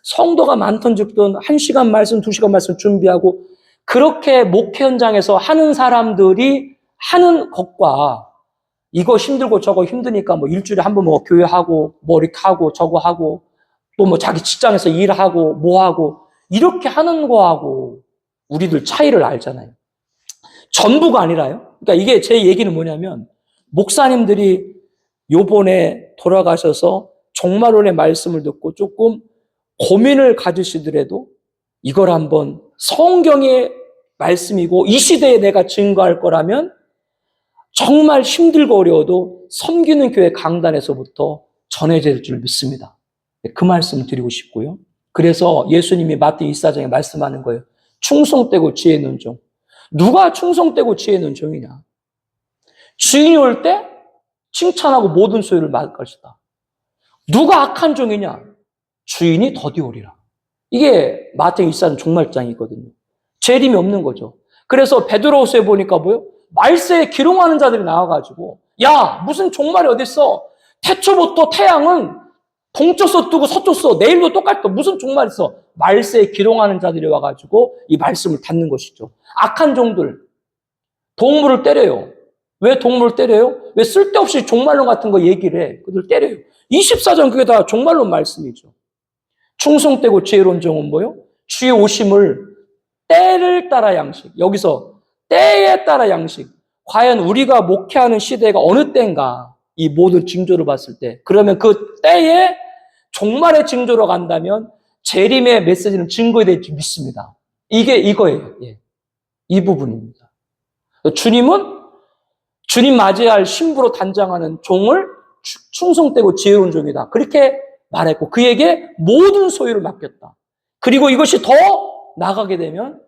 성도가 많던 죽던 1시간 말씀, 2시간 말씀 준비하고 그렇게 목회 현장에서 하는 사람들이 하는 것과 이거 힘들고 저거 힘드니까 뭐 일주일에 한 번 뭐 교회하고 뭐 이렇게 하고 저거 하고 또 뭐 자기 직장에서 일하고 뭐 하고 이렇게 하는 거하고 우리들 차이를 알잖아요. 전부가 아니라요. 그러니까 이게 제 얘기는 뭐냐면 목사님들이 요번에 돌아가셔서 종말론의 말씀을 듣고 조금 고민을 가지시더라도 이걸 한번 성경의 말씀이고 이 시대에 내가 증거할 거라면 정말 힘들고 어려워도 섬기는 교회 강단에서부터 전해질 줄 믿습니다. 그 말씀을 드리고 싶고요. 그래서 예수님이 마태 24장에 말씀하는 거예요. 충성되고 지혜 있는 종. 누가 충성되고 지혜 있는 종이냐? 주인이 올 때 칭찬하고 모든 소유를 맡을 것이다. 누가 악한 종이냐? 주인이 더디 오리라. 이게 마태 24장 종말장이거든요. 재림이 없는 거죠. 그래서 베드로후서에 보니까 뭐요? 말세에 기롱하는 자들이 나와가지고 야 무슨 종말이 어딨어? 태초부터 태양은 동쪽서 뜨고 서쪽서 내일도 똑같다. 무슨 종말 있어? 말세에 기롱하는 자들이 와가지고 이 말씀을 닫는 것이죠. 악한 종들 동물을 때려요. 왜 동물을 때려요? 왜 쓸데없이 종말론 같은 거 얘기를 해? 그들 때려요. 24장 그게 다 종말론 말씀이죠. 충성되고 지혜로운 종은 뭐요? 주의 오심을 때를 따라 양식. 여기서 때에 따라 양식. 과연 우리가 목회하는 시대가 어느 때인가? 이 모든 징조를 봤을 때. 그러면 그 때에 종말의 징조로 간다면 재림의 메시지는 증거에 될지 믿습니다. 이게 이거예요. 예. 이 부분입니다. 주님은 주님 맞이할 신부로 단장하는 종을 충성되고 지혜로운 종이다. 그렇게 말했고 그에게 모든 소유를 맡겼다. 그리고 이것이 더 나가게 되면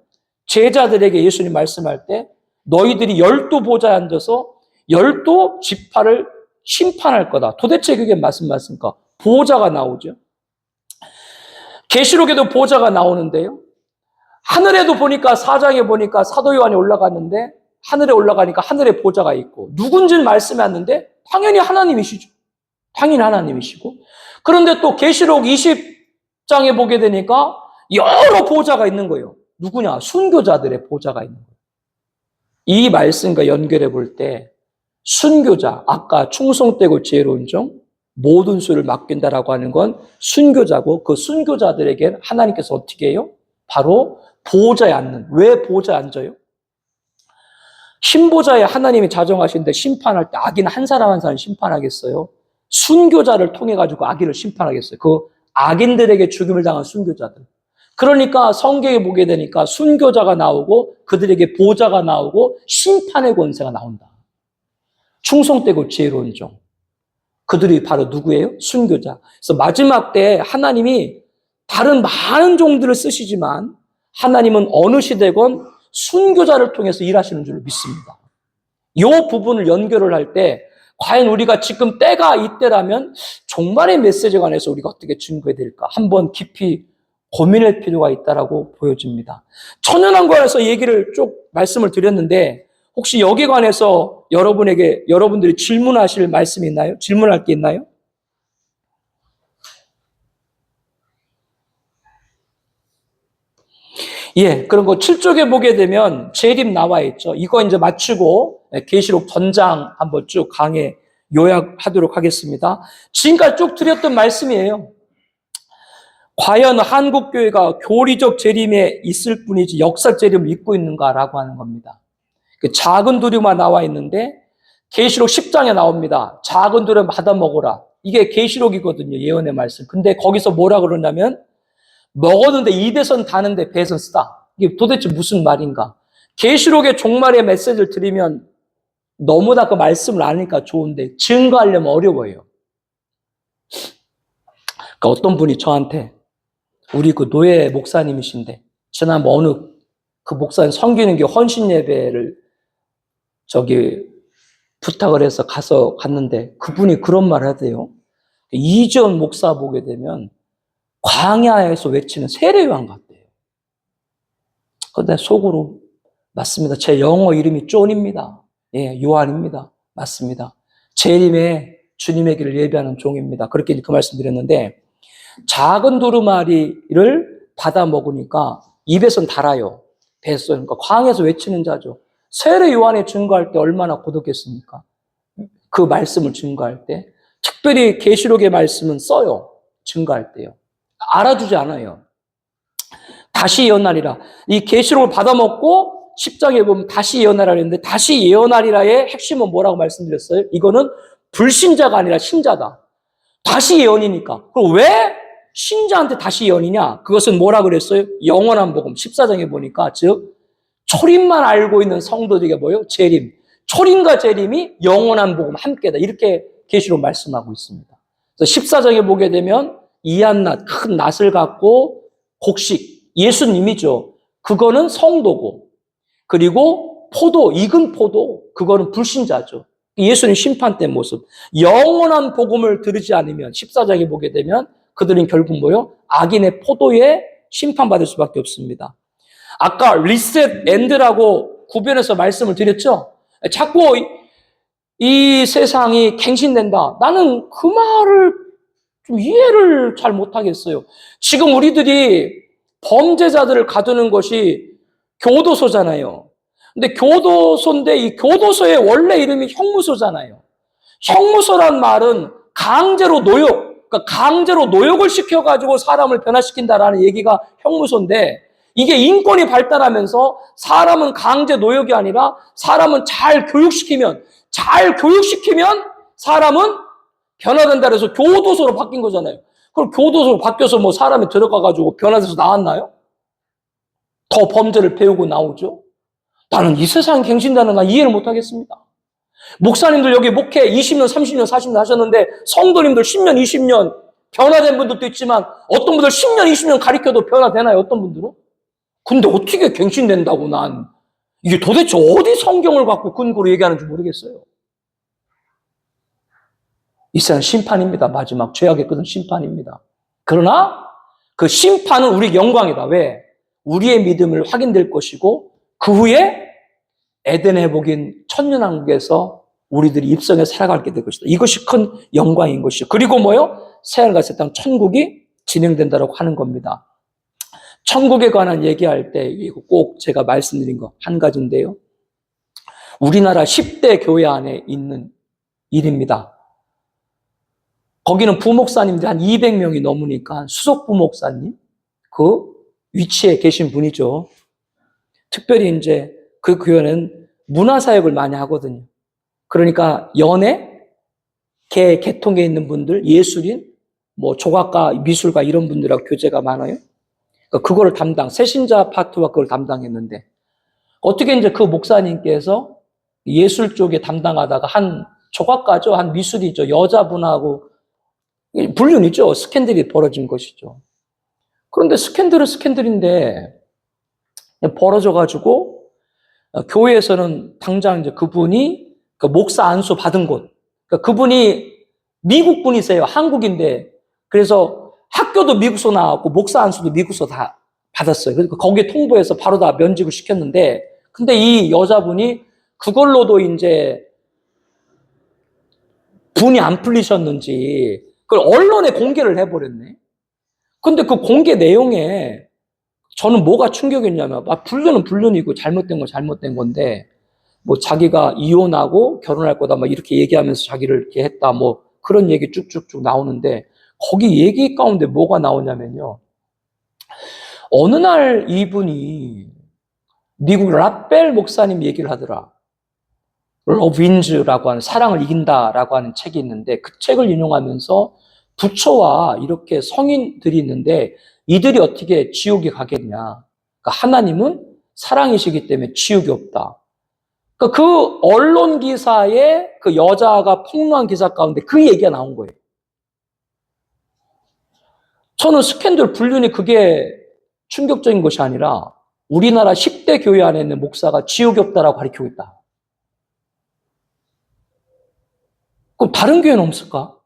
제자들에게 예수님 말씀할 때 너희들이 12보좌에 앉아서 12지파를 심판할 거다. 도대체 그게 무슨 말씀입니까? 보좌가 나오죠. 계시록에도 보좌가 나오는데요. 하늘에도 보니까 4장에 보니까 사도 요한이 올라갔는데 하늘에 올라가니까 하늘에 보좌가 있고 누군지는 말씀했는데 당연히 하나님이시죠. 당연히 하나님이시고 그런데 또 계시록 20장에 보게 되니까 여러 보좌가 있는 거예요. 누구냐? 순교자들의 보좌가 있는 거예요. 이 말씀과 연결해 볼 때 순교자, 아까 충성되고 지혜로운 종, 모든 수를 맡긴다라고 하는 건 순교자고 그 순교자들에게 하나님께서 어떻게 해요? 바로 보좌에 앉는. 왜 보좌에 앉아요? 신보좌에 하나님이 자정하시는데 심판할 때 악인 한 사람 한 사람 심판하겠어요? 순교자를 통해 가지고 악인을 심판하겠어요? 그 악인들에게 죽임을 당한 순교자들. 그러니까 성경에 보게 되니까 순교자가 나오고 그들에게 보좌가 나오고 심판의 권세가 나온다. 충성되고 지혜로운 종. 그들이 바로 누구예요? 순교자. 그래서 마지막 때 하나님이 다른 많은 종들을 쓰시지만 하나님은 어느 시대건 순교자를 통해서 일하시는 줄 믿습니다. 이 부분을 연결을 할 때 과연 우리가 지금 때가 이때라면 종말의 메시지에 관해서 우리가 어떻게 증거해야 될까? 한번 깊이 고민할 필요가 있다라고 보여집니다. 천연왕국에서 얘기를 쭉 말씀을 드렸는데 혹시 여기에 관해서 여러분들이 질문하실 말씀이 있나요? 질문할 게 있나요? 예, 그런 거 7쪽에 보게 되면 재림 나와 있죠. 이거 이제 마치고 계시록 전장 한번 쭉 강의 요약하도록 하겠습니다. 지금까지 쭉 드렸던 말씀이에요. 과연 한국교회가 교리적 재림에 있을 뿐이지 역사 재림을 잊고 있는가라고 하는 겁니다. 그 작은 두루마 나와 있는데 계시록 10장에 나옵니다. 작은 두루마 받아 먹어라. 이게 계시록이거든요. 예언의 말씀. 근데 거기서 뭐라 그러냐면 먹었는데 입에선 다는데 배에선 쓰다. 이게 도대체 무슨 말인가? 계시록의 종말의 메시지를 드리면 너무나 그 말씀을 아니까 좋은데 증거하려면 어려워요. 그러니까 어떤 분이 저한테 우리 그 노예 목사님이신데 지난번 어느 그 목사님 섬기는 게 헌신 예배를 부탁을 해서 갔는데 그분이 그런 말을 하대요. 이전 목사 보게 되면 광야에서 외치는 세례요한 같대요. 그런데 속으로 맞습니다. 제 영어 이름이 존입니다. 예, 요한입니다. 맞습니다. 재림에 주님의 길을 예비하는 종입니다. 그렇게 그 말씀 드렸는데 작은 두루마리를 받아 먹으니까 입에선 달아요. 배에서. 그러니까 광야에서 외치는 자죠. 세례 요한에 증거할 때 얼마나 고독했습니까? 그 말씀을 증거할 때. 특별히 계시록의 말씀은 써요. 증거할 때요. 알아주지 않아요. 다시 예언하리라. 이 계시록을 받아먹고 10장에 보면 다시 예언하리라 했는데 다시 예언하리라의 핵심은 뭐라고 말씀드렸어요? 이거는 불신자가 아니라 신자다. 다시 예언이니까. 그럼 왜 신자한테 다시 예언이냐? 그것은 뭐라 그랬어요? 영원한 복음. 14장에 보니까 즉 초림만 알고 있는 성도들에게 뭐예요? 재림. 초림과 재림이 영원한 복음 함께다. 이렇게 계시록 말씀하고 있습니다. 그래서 14장에 보게 되면 이한낫, 큰 낫을 갖고 곡식, 예수님이죠. 그거는 성도고, 그리고 포도, 익은 포도, 그거는 불신자죠. 예수님 심판 때 모습. 영원한 복음을 들으지 않으면 14장에 보게 되면 그들은 결국 뭐요? 악인의 포도에 심판받을 수밖에 없습니다. 아까 리셋 엔드라고 구별해서 말씀을 드렸죠? 자꾸 이 세상이 갱신된다. 나는 그 말을 좀 이해를 잘 못하겠어요. 지금 우리들이 범죄자들을 가두는 것이 교도소잖아요. 근데 교도소인데 이 교도소의 원래 이름이 형무소잖아요. 형무소란 말은 강제로 노역, 그러니까 강제로 노역을 시켜가지고 사람을 변화시킨다라는 얘기가 형무소인데 이게 인권이 발달하면서 사람은 강제 노역이 아니라 사람은 잘 교육시키면 사람은 변화된다 그래서 교도소로 바뀐 거잖아요. 그럼 교도소로 바뀌어서 뭐 사람이 들어가가지고 변화돼서 나왔나요? 더 범죄를 배우고 나오죠? 나는 이 세상 갱신다는 건 이해를 못 하겠습니다. 목사님들 여기 목회 20년, 30년, 40년 하셨는데 성도님들 10년, 20년 변화된 분들도 있지만 어떤 분들 10년, 20년 가르쳐도 변화되나요? 어떤 분들은? 근데 어떻게 갱신된다고 난 이게 도대체 어디 성경을 갖고 근거로 얘기하는지 모르겠어요. 이 세상 심판입니다. 마지막 죄악의 끝은 심판입니다. 그러나 그 심판은 우리 영광이다. 왜? 우리의 믿음을 확인될 것이고 그 후에 에덴의 복인 천년왕국에서 우리들이 입성해 살아가게 될 것이다. 이것이 큰 영광인 것이죠. 그리고 뭐요? 새하늘과 새 땅 천국이 진행된다고 하는 겁니다. 천국에 관한 얘기할 때 꼭 제가 말씀드린 거 한 가지인데요. 우리나라 10대 교회 안에 있는 일입니다. 거기는 부목사님들이 한 200명이 넘으니까 수석 부목사님 그 위치에 계신 분이죠. 특별히 이제 그 교회는 문화사역을 많이 하거든요. 그러니까 연예, 계통에 있는 분들, 예술인, 뭐 조각가, 미술가 이런 분들하고 교제가 많아요. 그러니까 그거를 세신자 파트와 그걸 담당했는데 어떻게 이제 그 목사님께서 예술 쪽에 담당하다가 한 조각가죠, 한 미술이죠, 여자분하고 불륜이죠, 스캔들이 벌어진 것이죠. 그런데 스캔들은 스캔들인데 벌어져가지고 교회에서는 당장 이제 그분이 그 목사 안수 받은 곳, 그러니까 그분이 미국 분이세요, 한국인데 그래서 학교도 미국서 나왔고 목사 안수도 미국서 다 받았어요. 그러니까 거기에 통보해서 바로 다 면직을 시켰는데 근데 이 여자분이 그걸로도 이제 분이 안 풀리셨는지 그걸 언론에 공개를 해버렸네. 근데 그 공개 내용에 저는 뭐가 충격이었냐면 불륜은 불륜이고 잘못된 건 잘못된 건데 뭐 자기가 이혼하고 결혼할 거다 막 이렇게 얘기하면서 자기를 이렇게 했다 뭐 그런 얘기 쭉쭉쭉 나오는데 거기 얘기 가운데 뭐가 나오냐면요. 어느 날 이분이 미국 라벨 목사님 얘기를 하더라. 러브 윈즈라고 하는 사랑을 이긴다라고 하는 책이 있는데 그 책을 인용하면서 부처와 이렇게 성인들이 있는데 이들이 어떻게 지옥에 가겠냐. 그러니까 하나님은 사랑이시기 때문에 지옥이 없다. 그러니까 그 언론 기사에 그 여자가 폭로한 기사 가운데 그 얘기가 나온 거예요. 저는 스캔들 불륜이 그게 충격적인 것이 아니라 우리나라 10대 교회 안에 있는 목사가 지옥이 없다라고 가르치고 있다. 그럼 다른 교회는 없을까?